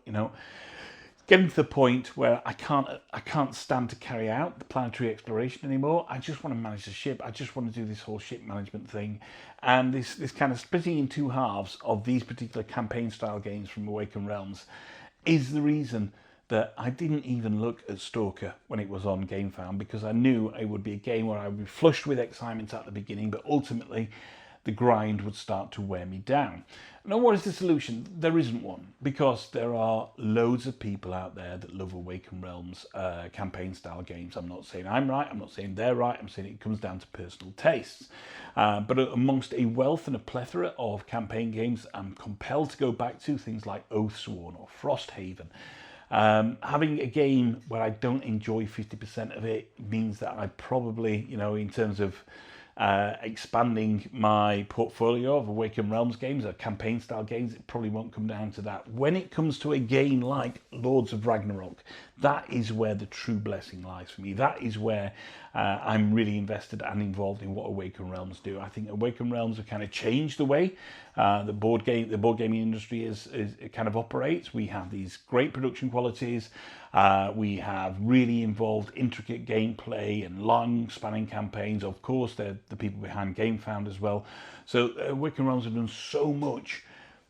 Speaker 1: getting to the point where I can't stand to carry out the planetary exploration anymore. I just want to manage the ship. I just want to do this whole ship management thing. And this kind of splitting in two halves of these particular campaign style games from Awaken Realms is the reason that I didn't even look at Stalker when it was on GameFound, because I knew it would be a game where I would be flushed with excitement at the beginning, but ultimately the grind would start to wear me down. Now, what is the solution? There isn't one, because there are loads of people out there that love Awaken Realms campaign style games. I'm not saying I'm right, I'm not saying they're right, I'm saying it comes down to personal tastes. But amongst a wealth and a plethora of campaign games, I'm compelled to go back to things like Oathsworn or Frosthaven. Having a game where I don't enjoy 50% of it means that I probably, in terms of expanding my portfolio of Awaken Realms games, or campaign style games, it probably won't come down to that. When it comes to a game like Lords of Ragnarok, that is where the true blessing lies for me. That is where I'm really invested and involved in what Awaken Realms do. I think Awaken Realms have kind of changed the way the board gaming industry is kind of operates. We have these great production qualities. We have really involved, intricate gameplay and long-spanning campaigns. Of course, they're the people behind GameFound as well. So Awaken Realms have done so much.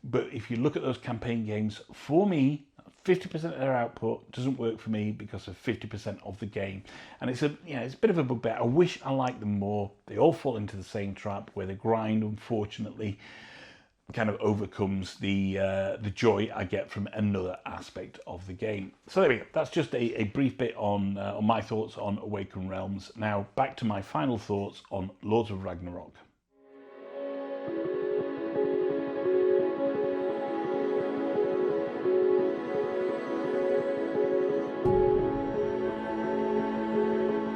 Speaker 1: But if you look at those campaign games, for me, 50% of their output doesn't work for me because of 50% of the game. And it's a bit of a bugbear. I wish I liked them more. They all fall into the same trap where the grind, unfortunately, kind of overcomes the joy I get from another aspect of the game. So there we go. That's just a brief bit on my thoughts on Awaken Realms. Now back to my final thoughts on Lords of Ragnarok.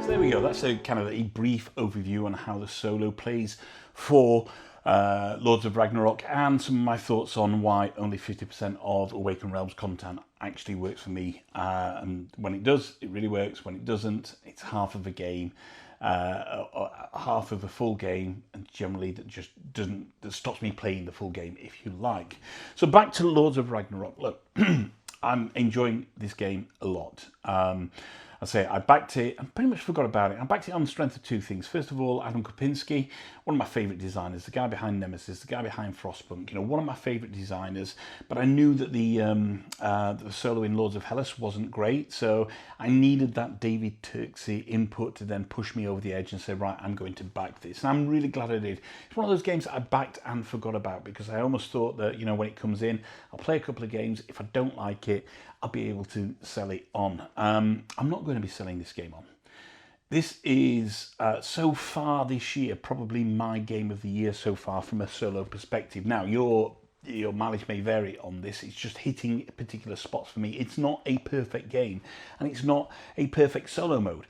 Speaker 1: So there we go. That's a kind of a brief overview on how the solo plays for Lords of Ragnarok, and some of my thoughts on why only 50% of Awaken Realms content actually works for me. And when it does, it really works. When it doesn't, it's half of a game, half of a full game, and generally that stops me playing the full game, if you like. So back to Lords of Ragnarok. Look, I'm enjoying this game a lot. I say I backed it and pretty much forgot about it. I backed it on the strength of two things. First of all, Adam Kwapinski, one of my favourite designers, the guy behind Nemesis, the guy behind Frostpunk, you know, one of my favourite designers. But I knew that the solo in Lords of Hellas wasn't great, so I needed that David Turczi input to then push me over the edge and say, right, I'm going to back this. And I'm really glad I did. It's one of those games that I backed and forgot about, because I almost thought that, you know, when it comes in, I'll play a couple of games. If I don't like it, I'll be able to sell it on. I'm not going to be selling this game on. This is, so far this year, probably my game of the year so far from a solo perspective. Now, your mileage may vary on this. It's just hitting particular spots for me. It's not a perfect game, and it's not a perfect solo mode.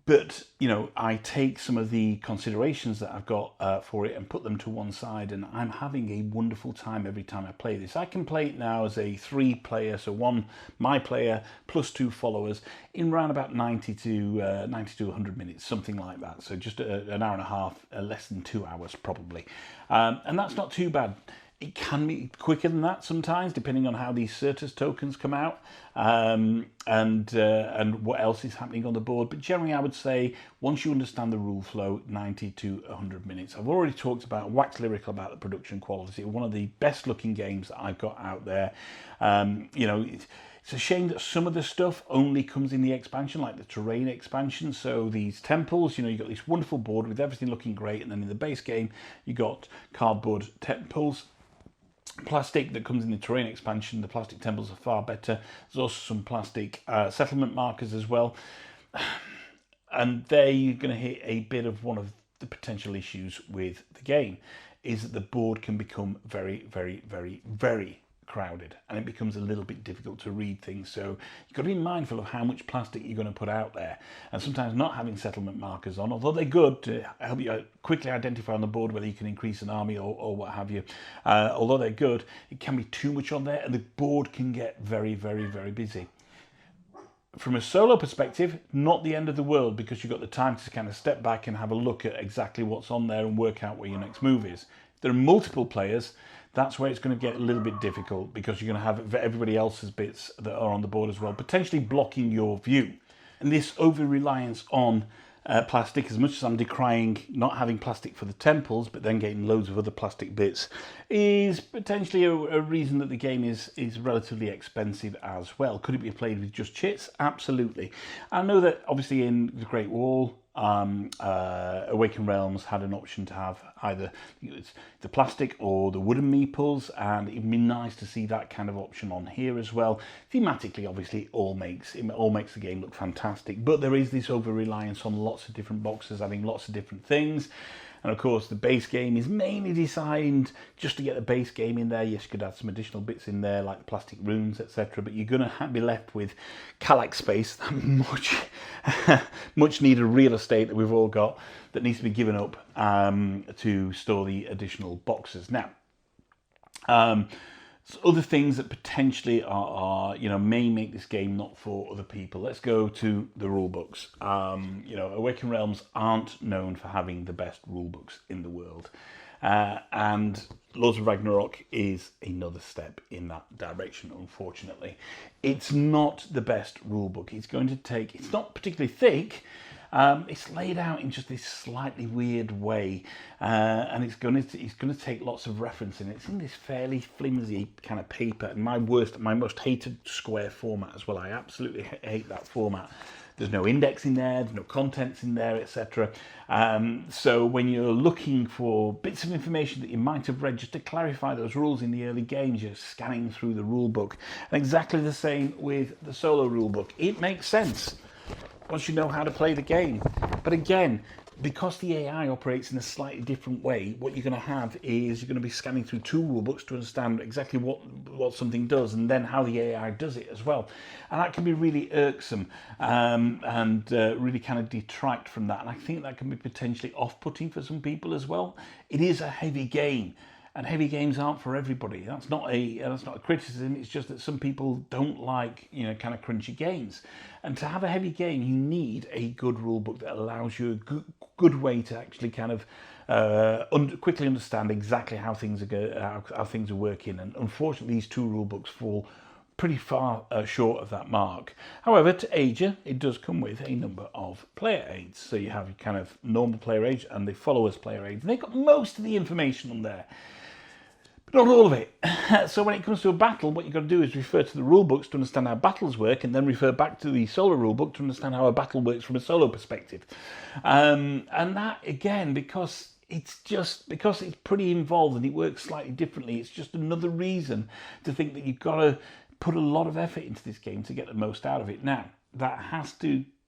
Speaker 1: But, you know, I take some of the considerations that I've got for it and put them to one side, and I'm having a wonderful time every time I play this. I can play it now as a 3-player, so one, my player, plus 2 followers, in around about 90 to 100 minutes, something like that. So just an hour and a half, less than 2 hours probably. And that's not too bad. It can be quicker than that sometimes, depending on how these Certus tokens come out and what else is happening on the board. But generally, I would say once you understand the rule flow, 90 to 100 minutes. I've already talked about, waxed lyrical about the production quality. One of the best looking games that I've got out there. You know, it's a shame that some of the stuff only comes in the expansion, like the terrain expansion. So these temples, you know, you've got this wonderful board with everything looking great, and then in the base game, you got cardboard temples. Plastic that comes in the terrain expansion. The plastic temples are far better. There's also some plastic settlement markers as well. And there you're going to hit a bit of one of the potential issues with the game, is that the board can become very, very, very, very crowded, and it becomes a little bit difficult to read things. So you've got to be mindful of how much plastic you're going to put out there, and sometimes not having settlement markers on, although they're good to help you quickly identify on the board whether you can increase an army or what have you. Although they're good, it can be too much on there, and the board can get very, very, very busy. From a solo perspective, not the end of the world, because you've got the time to kind of step back and have a look at exactly what's on there and work out where your next move is. If there are multiple players, that's where it's going to get a little bit difficult, because you're going to have everybody else's bits that are on the board as well, potentially blocking your view. And this over-reliance on plastic, as much as I'm decrying not having plastic for the temples, but then getting loads of other plastic bits, is potentially a reason that the game is relatively expensive as well. Could it be played with just chits? Absolutely. I know that obviously in the Great Wall, Awaken Realms had an option to have either the plastic or the wooden meeples, and it'd be nice to see that kind of option on here as well. Thematically, obviously, it all makes the game look fantastic, but there is this over-reliance on lots of different boxes having lots of different things. And of course, the base game is mainly designed just to get the base game in there. Yes, you could add some additional bits in there, like the plastic runes, etc. But you're going to be left with Kallax space, that much needed real estate that we've all got, that needs to be given up to store the additional boxes. Now, so other things that potentially are you know, may make this game not for other people. Let's go to the rule books. You know, Awaken Realms aren't known for having the best rule books in the world, and Lords of Ragnarok is another step in that direction. Unfortunately, it's not the best rule book. It's not particularly thick. It's laid out in just this slightly weird way, and it's going to take lots of reference in it. It's in this fairly flimsy kind of paper, and my most hated square format as well. I absolutely hate that format. There's no index in there, there's no contents in there, etc. So when you're looking for bits of information that you might have read just to clarify those rules in the early games, you're scanning through the rule book. And exactly the same with the solo rule book. It makes sense once you know how to play the game. But again, because the AI operates in a slightly different way, what you're going to have is you're going to be scanning through 2 rule books to understand exactly what something does, and then how the AI does it as well. And that can be really irksome and really kind of detract from that. And I think that can be potentially off-putting for some people as well. It is a heavy game, and heavy games aren't for everybody. That's not a criticism. It's just that some people don't like, you know, kind of crunchy games. And to have a heavy game, you need a good rule book that allows you a good way to actually kind of quickly understand exactly how things are working. And unfortunately, these 2 rule books fall pretty far short of that mark. However, to aid you, it does come with a number of player aids. So you have your kind of normal player aids and the followers player aids. And they've got most of the information on there, but not all of it. So when it comes to a battle, what you've got to do is refer to the rule books to understand how battles work, and then refer back to the solo rule book to understand how a battle works from a solo perspective. And that, again, because it's pretty involved and it works slightly differently, it's just another reason to think that you've got to put a lot of effort into this game to get the most out of it. Now,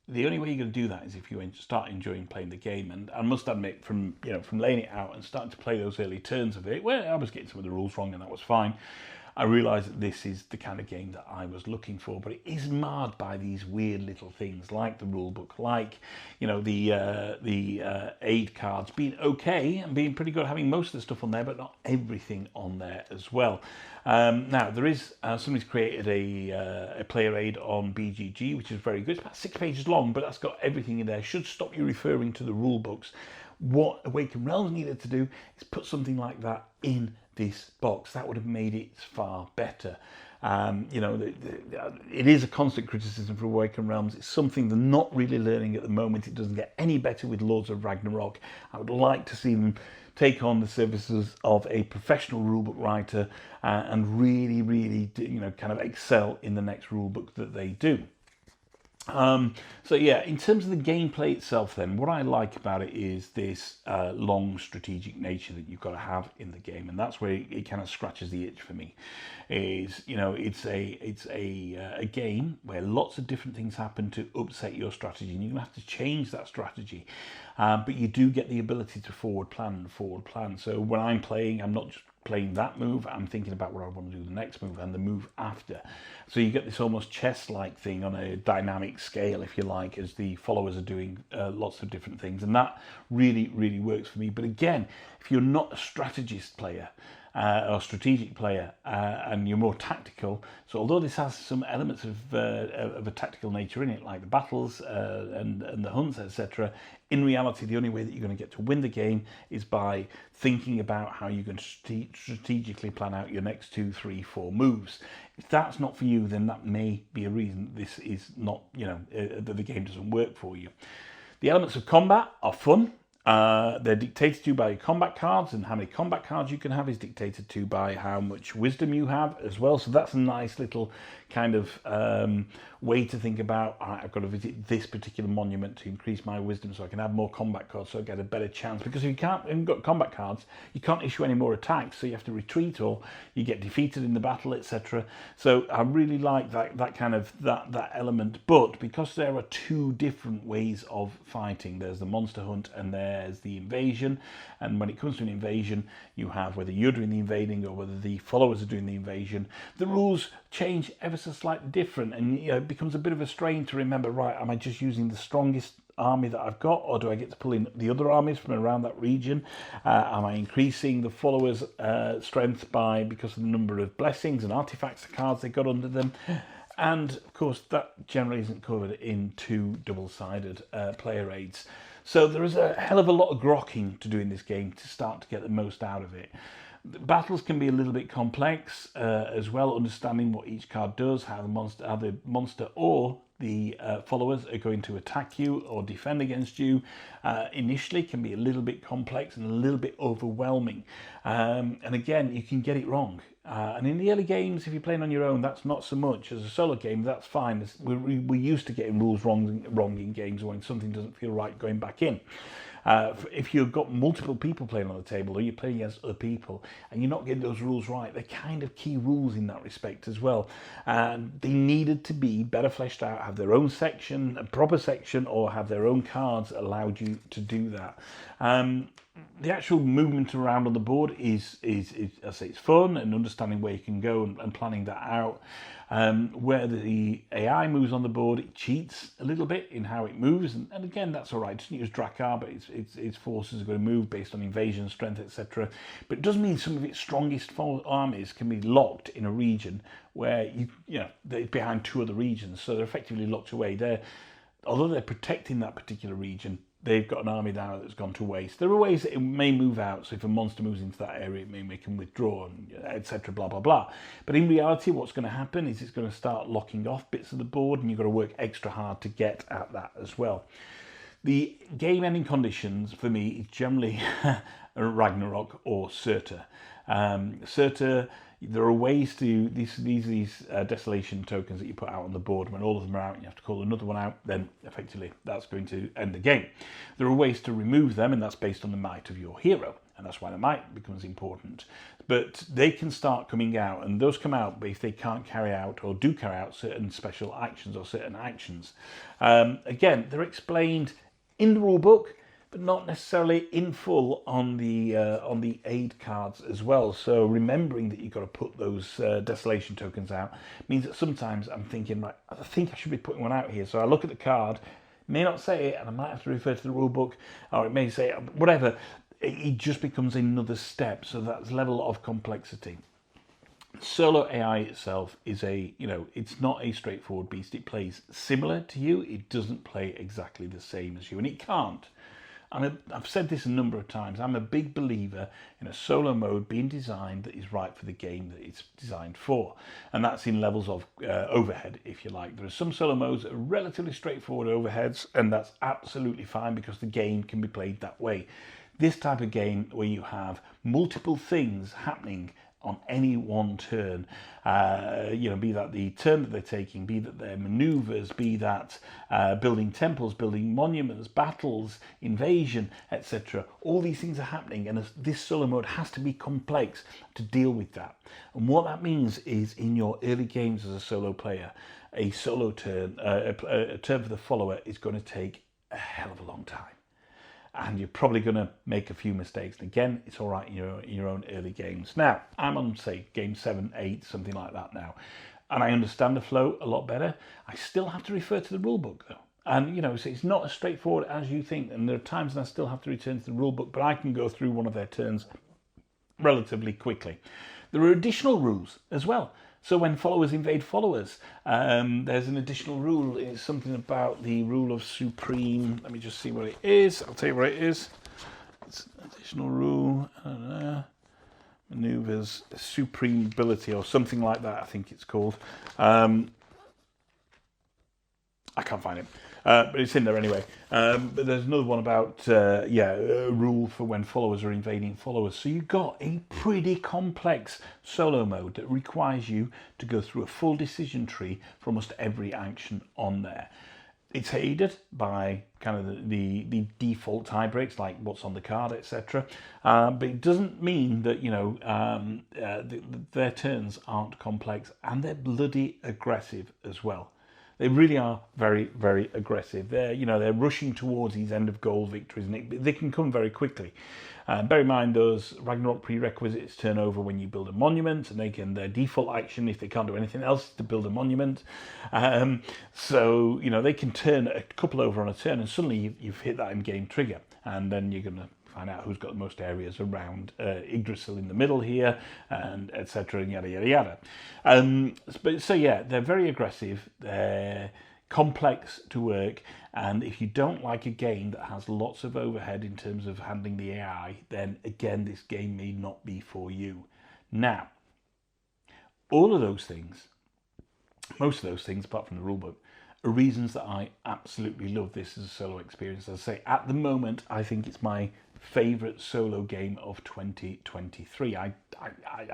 Speaker 1: the only way you're going to do that is if you start enjoying playing the game. And I must admit, from laying it out and starting to play those early turns of it, where I was getting some of the rules wrong and that was fine, I realised that this is the kind of game that I was looking for. But it is marred by these weird little things, like the rule book, like the aid cards being okay and being pretty good, having most of the stuff on there, but not everything on there as well. Now, there is somebody's created a player aid on BGG, which is very good. It's about 6 pages long, but that's got everything in there. Should stop you referring to the rule books. What Awaken Realms needed to do is put something like that in this box. That would have made it far better. It is a constant criticism for Awaken Realms. It's something they're not really learning at the moment. It doesn't get any better with Lords of Ragnarok. I would like to see them take on the services of a professional rulebook writer and really, really, kind of excel in the next rulebook that they do. So yeah, in terms of the gameplay itself then, what I like about it is this long strategic nature that you've got to have in the game, and that's where it kind of scratches the itch for me. It's a game where lots of different things happen to upset your strategy, and you're going to have to change that strategy. But you do get the ability to forward plan. So when I'm playing, I'm not just playing that move, I'm thinking about what I want to do the next move and the move after. So you get this almost chess-like thing on a dynamic scale, if you like, as the followers are doing lots of different things, and that really, really works for me. But again, if you're not a strategist player or strategic player and you're more tactical, so although this has some elements of a tactical nature in it, like the battles and the hunts, etc., in reality, the only way that you're going to get to win the game is by thinking about how you're going to strategically plan out your next 2, 3, 4 moves. If that's not for you, then that may be a reason this is not, that the game doesn't work for you. The elements of combat are fun. They're dictated to by your combat cards, and how many combat cards you can have is dictated to by how much wisdom you have as well. So that's a nice little kind of way to think about, all right, I've got to visit this particular monument to increase my wisdom so I can have more combat cards so I get a better chance. Because if you haven't got combat cards, you can't issue any more attacks, so you have to retreat or you get defeated in the battle, etc. So I really like that kind of that element. But because there are 2 different ways of fighting, there's the monster hunt and there's the invasion. And when it comes to an invasion, you have whether you're doing the invading or whether the followers are doing the invasion, the rules change ever so slightly different, and it becomes a bit of a strain to remember, right, am I just using the strongest army that I've got, or do I get to pull in the other armies from around that region? Am I increasing the followers' strength because of the number of blessings and artifacts, the cards they got under them? And of course, that generally isn't covered in 2 double-sided player aids. So there is a hell of a lot of grokking to do in this game to start to get the most out of it. The battles can be a little bit complex as well, understanding what each card does, how the monster or the followers are going to attack you or defend against you. Initially can be a little bit complex and a little bit overwhelming. And again, you can get it wrong. And in the early games, if you're playing on your own, that's not so much. As a solo game, that's fine. We're used to getting rules wrong in games when something doesn't feel right going back in. If you've got multiple people playing on the table, or you're playing against other people and you're not getting those rules right, they're kind of key rules in that respect as well. And they needed to be better fleshed out, have their own section, a proper section, or have their own cards that allowed you to do that. The actual movement around on the board is I say, it's fun, and understanding where you can go and planning that out. Where the AI moves on the board, it cheats a little bit in how it moves, and again, that's all right. It doesn't use Drakkar, but its forces are going to move based on invasion, strength, etc. But it does mean some of its strongest armies can be locked in a region where they're behind 2 other regions, so they're effectively locked away. Although they're protecting that particular region, they've got an army now that's gone to waste. There are ways that it may move out, so if a monster moves into that area, it may make them withdraw, etc., blah, blah, blah. But in reality, what's going to happen is it's going to start locking off bits of the board, and you've got to work extra hard to get at that as well. The game ending conditions, for me, is generally Ragnarok or Surtur. Surtur, there are ways to, these desolation tokens that you put out on the board, when all of them are out and you have to call another one out, then effectively that's going to end the game. There are ways to remove them, and that's based on the might of your hero, and that's why the might becomes important. But they can start coming out, and those come out if they can't carry out or do carry out certain special actions or certain actions. Again, they're explained in the rule book, but not necessarily in full on the aid cards as well. So remembering that you've got to put those desolation tokens out means that sometimes I'm thinking, right, I think I should be putting one out here. So I look at the card, may not say it, and I might have to refer to the rule book, or it may say whatever. It just becomes another step. So that's level of complexity. Solo AI itself is it's not a straightforward beast. It plays similar to you. It doesn't play exactly the same as you, and it can't. And I've said this a number of times. I'm a big believer in a solo mode being designed that is right for the game that it's designed for. And that's in levels of overhead, if you like. There are some solo modes that are relatively straightforward overheads, and that's absolutely fine because the game can be played that way. This type of game where you have multiple things happening on any one turn, be that the turn that they're taking, be that their maneuvers, be that building temples, building monuments, battles, invasion, etc. All these things are happening, and this solo mode has to be complex to deal with that. And what that means is, in your early games as a solo player, a solo turn, a turn for the follower is going to take a hell of a long time. And you're probably going to make a few mistakes. And again, it's all right in your own early games. Now, I'm on, say, game 7, 8, something like that now. And I understand the flow a lot better. I still have to refer to the rule book, though. And, so it's not as straightforward as you think. And there are times when I still have to return to the rule book, but I can go through one of their turns relatively quickly. There are additional rules as well. So when followers invade followers, there's an additional rule. It's something about the rule of supreme. Let me just see what it is. I'll tell you what it is. It's an additional rule. Maneuvers, supreme ability, or something like that, I think it's called. I can't find it. But it's in there anyway. But there's another one about, a rule for when followers are invading followers. So you've got a pretty complex solo mode that requires you to go through a full decision tree for almost every action on there. It's aided by kind of the default tie breaks, like what's on the card, etc. But it doesn't mean that, their turns aren't complex, and they're bloody aggressive as well. They really are very, very aggressive. They're rushing towards these end of goal victories, and they can come very quickly. Bear in mind, those Ragnarok prerequisites turn over when you build a monument, and their default action, if they can't do anything else, is to build a monument. So they can turn a couple over on a turn, and suddenly you've hit that in-game trigger, and then you're going to find out who's got the most areas around Yggdrasil in the middle here, and etc. and yada yada yada. They're very aggressive. They're complex to work, and if you don't like a game that has lots of overhead in terms of handling the AI, then again, this game may not be for you. Now, all of those things, most of those things, apart from the rulebook, are reasons that I absolutely love this as a solo experience. As I say, at the moment, I think it's my favourite solo game of 2023. I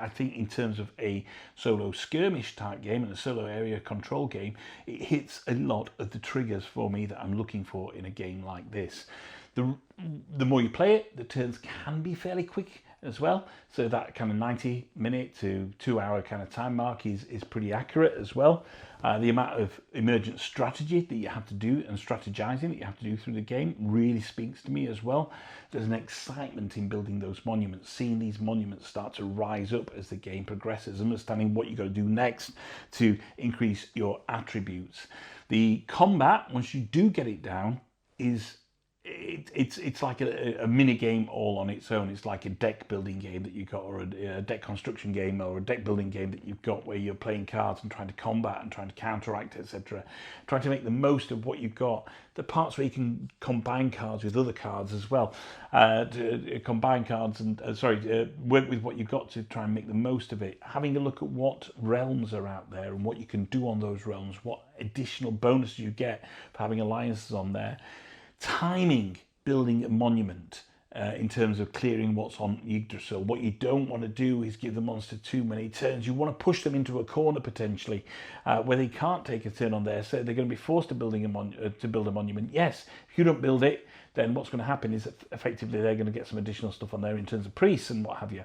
Speaker 1: think in terms of a solo skirmish type game and a solo area control game, it hits a lot of the triggers for me that I'm looking for in a game like this. The more you play it, the turns can be fairly quick as well. So that kind of 90-minute to 2-hour kind of time mark is pretty accurate as well. The amount of emergent strategy that you have to do and strategizing that you have to do through the game really speaks to me as well. There's an excitement in building those monuments, seeing these monuments start to rise up as the game progresses, understanding what you've got to do next to increase your attributes. The combat, once you do get it down, is it's like a mini game all on its own. It's like a deck building game that you got, or a deck construction game, or a deck building game that you've got, where you're playing cards and trying to combat and trying to counteract, etc. Trying to make the most of what you've got. The parts where you can combine cards with other cards as well, combine cards and work with what you've got to try and make the most of it. Having a look at what realms are out there and what you can do on those realms, what additional bonuses you get for having alliances on there. Timing building a monument in terms of clearing what's on Yggdrasil. What you don't want to do is give the monster too many turns. You want to push them into a corner potentially where they can't take a turn on there, so they're going to be forced to build a monument. Yes, if you don't build it, then what's going to happen is that effectively they're going to get some additional stuff on there in terms of priests and what have you.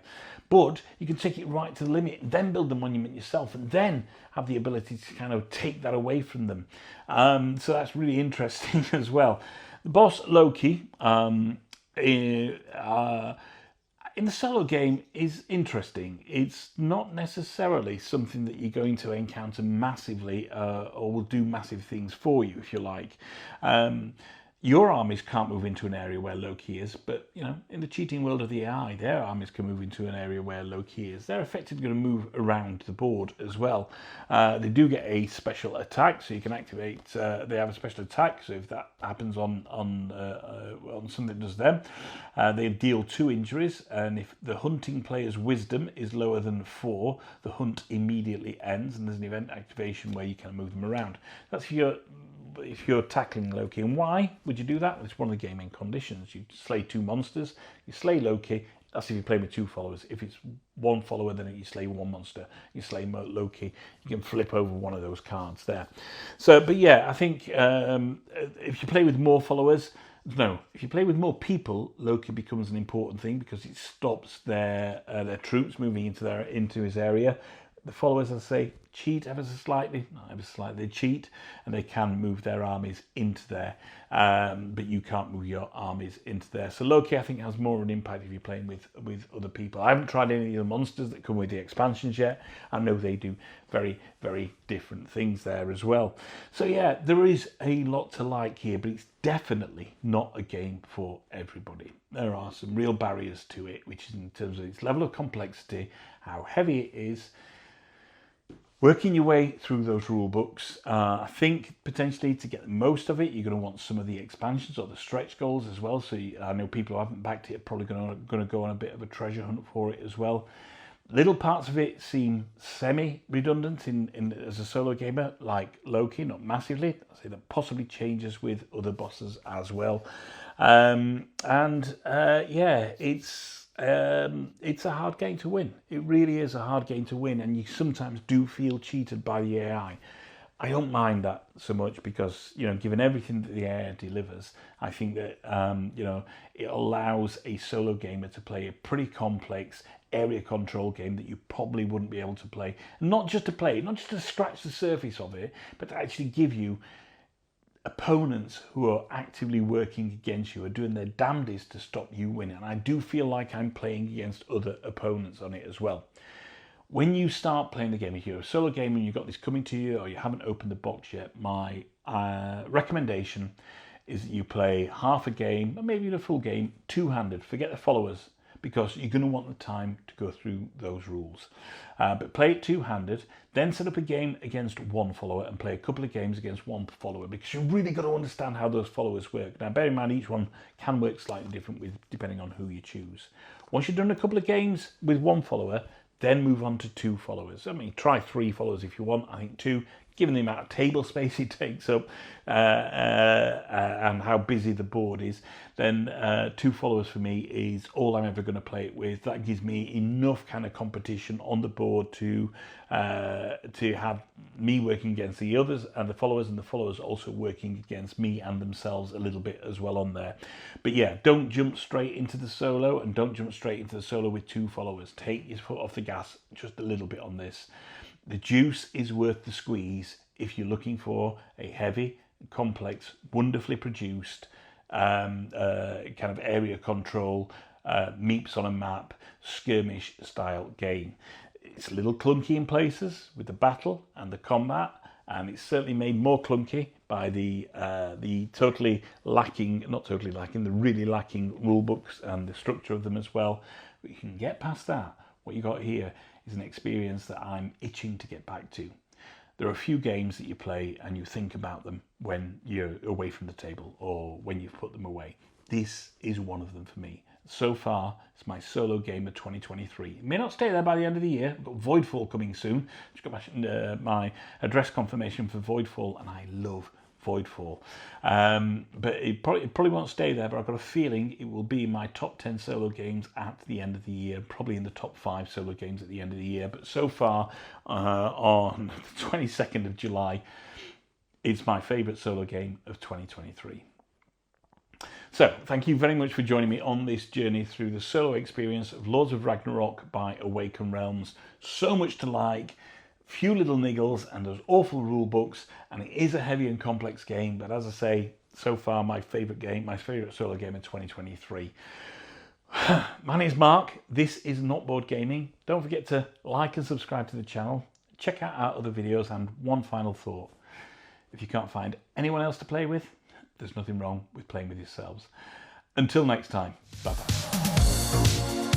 Speaker 1: But you can take it right to the limit, then build the monument yourself, and then have the ability to kind of take that away from them. So that's really interesting as well. The boss Loki in the solo game is interesting. It's not necessarily something that you're going to encounter massively or will do massive things for you, if you like. Your armies can't move into an area where Loki is, but in the cheating world of the AI, their armies can move into an area where Loki is. They're effectively going to move around the board as well. They do get a special attack, so you can activate. They have a special attack, so if that happens on something that does them, they deal 2 injuries, and if the hunting player's wisdom is lower than 4, the hunt immediately ends, and there's an event activation where you can move them around. That's if you're tackling Loki. And why would you do that? It's one of the gaming conditions. You slay 2 monsters, you slay Loki. That's if you play with 2 followers. If it's 1 follower, then you slay 1 monster. You slay Loki, you can flip over one of those cards there. So, but yeah, I think if you play with more followers, if you play with more people, Loki becomes an important thing because it stops their troops moving into his area. The followers, as I say, cheat ever so slightly, they cheat, and they can move their armies into there, but you can't move your armies into there. So Loki, I think, has more of an impact if you're playing with other people. I haven't tried any of the monsters that come with the expansions yet. I know they do very, very different things there as well. So yeah, there is a lot to like here, but it's definitely not a game for everybody. There are some real barriers to it, which is in terms of its level of complexity, how heavy it is, working your way through those rule books. I think potentially to get the most of it, you're going to want some of the expansions or the stretch goals as well. So I know people who haven't backed it are probably going to go on a bit of a treasure hunt for it as well. Little parts of it seem semi-redundant in as a solo gamer, like Loki, not massively. I say that possibly changes with other bosses as well. Yeah, it's a hard game to win. It really is a hard game to win, and you sometimes do feel cheated by the AI. I don't mind that so much because, given everything that the AI delivers, I think that, it allows a solo gamer to play a pretty complex area control game that you probably wouldn't be able to play. Not just to scratch the surface of it, but to actually give you opponents who are actively working against you, are doing their damnedest to stop you winning. And I do feel like I'm playing against other opponents on it as well. When you start playing the game, if you're a solo gamer and you've got this coming to you, or you haven't opened the box yet, my recommendation is that you play half a game, or maybe the full game, two-handed. Forget the followers, because you're going to want the time to go through those rules. But play it two-handed, then set up a game against 1 follower and play a couple of games against 1 follower, because you've really got to understand how those followers work. Now, bear in mind, each one can work slightly different depending on who you choose. Once you've done a couple of games with 1 follower, then move on to 2 followers. I mean, try 3 followers if you want. I think 2, given the amount of table space it takes up and how busy the board is, then 2 followers for me is all I'm ever going to play it with. That gives me enough kind of competition on the board to have me working against the others and the followers also working against me and themselves a little bit as well on there. But yeah, don't jump straight into the solo, and don't jump straight into the solo with 2 followers. Take your foot off the gas just a little bit on this. The juice is worth the squeeze if you're looking for a heavy, complex, wonderfully produced kind of area control, Meeps on a map, skirmish style game. It's a little clunky in places with the battle and the combat, and it's certainly made more clunky by the totally lacking, not totally lacking, the really lacking rule books and the structure of them as well. But you can get past that. What you got here is an experience that I'm itching to get back to. There are a few games that you play and you think about them when you're away from the table or when you've put them away. This is one of them for me. So far, it's my solo game of 2023. It may not stay there by the end of the year. I've got Voidfall coming soon. Just got my address confirmation for Voidfall, and I love Voidfall. But it probably won't stay there, but I've got a feeling it will be in my top 10 solo games at the end of the year, probably in the top 5 solo games at the end of the year. But so far, on the 22nd of July, it's my favourite solo game of 2023. So, thank you very much for joining me on this journey through the solo experience of Lords of Ragnarok by Awaken Realms. So much to like, few little niggles, and those awful rule books, and it is a heavy and complex game, but as I say, so far my favourite game, my favourite solo game in 2023. My name's Mark, this is Not Board Gaming. Don't forget to like and subscribe to the channel, check out our other videos, and one final thought. If you can't find anyone else to play with, there's nothing wrong with playing with yourselves. Until next time, bye-bye.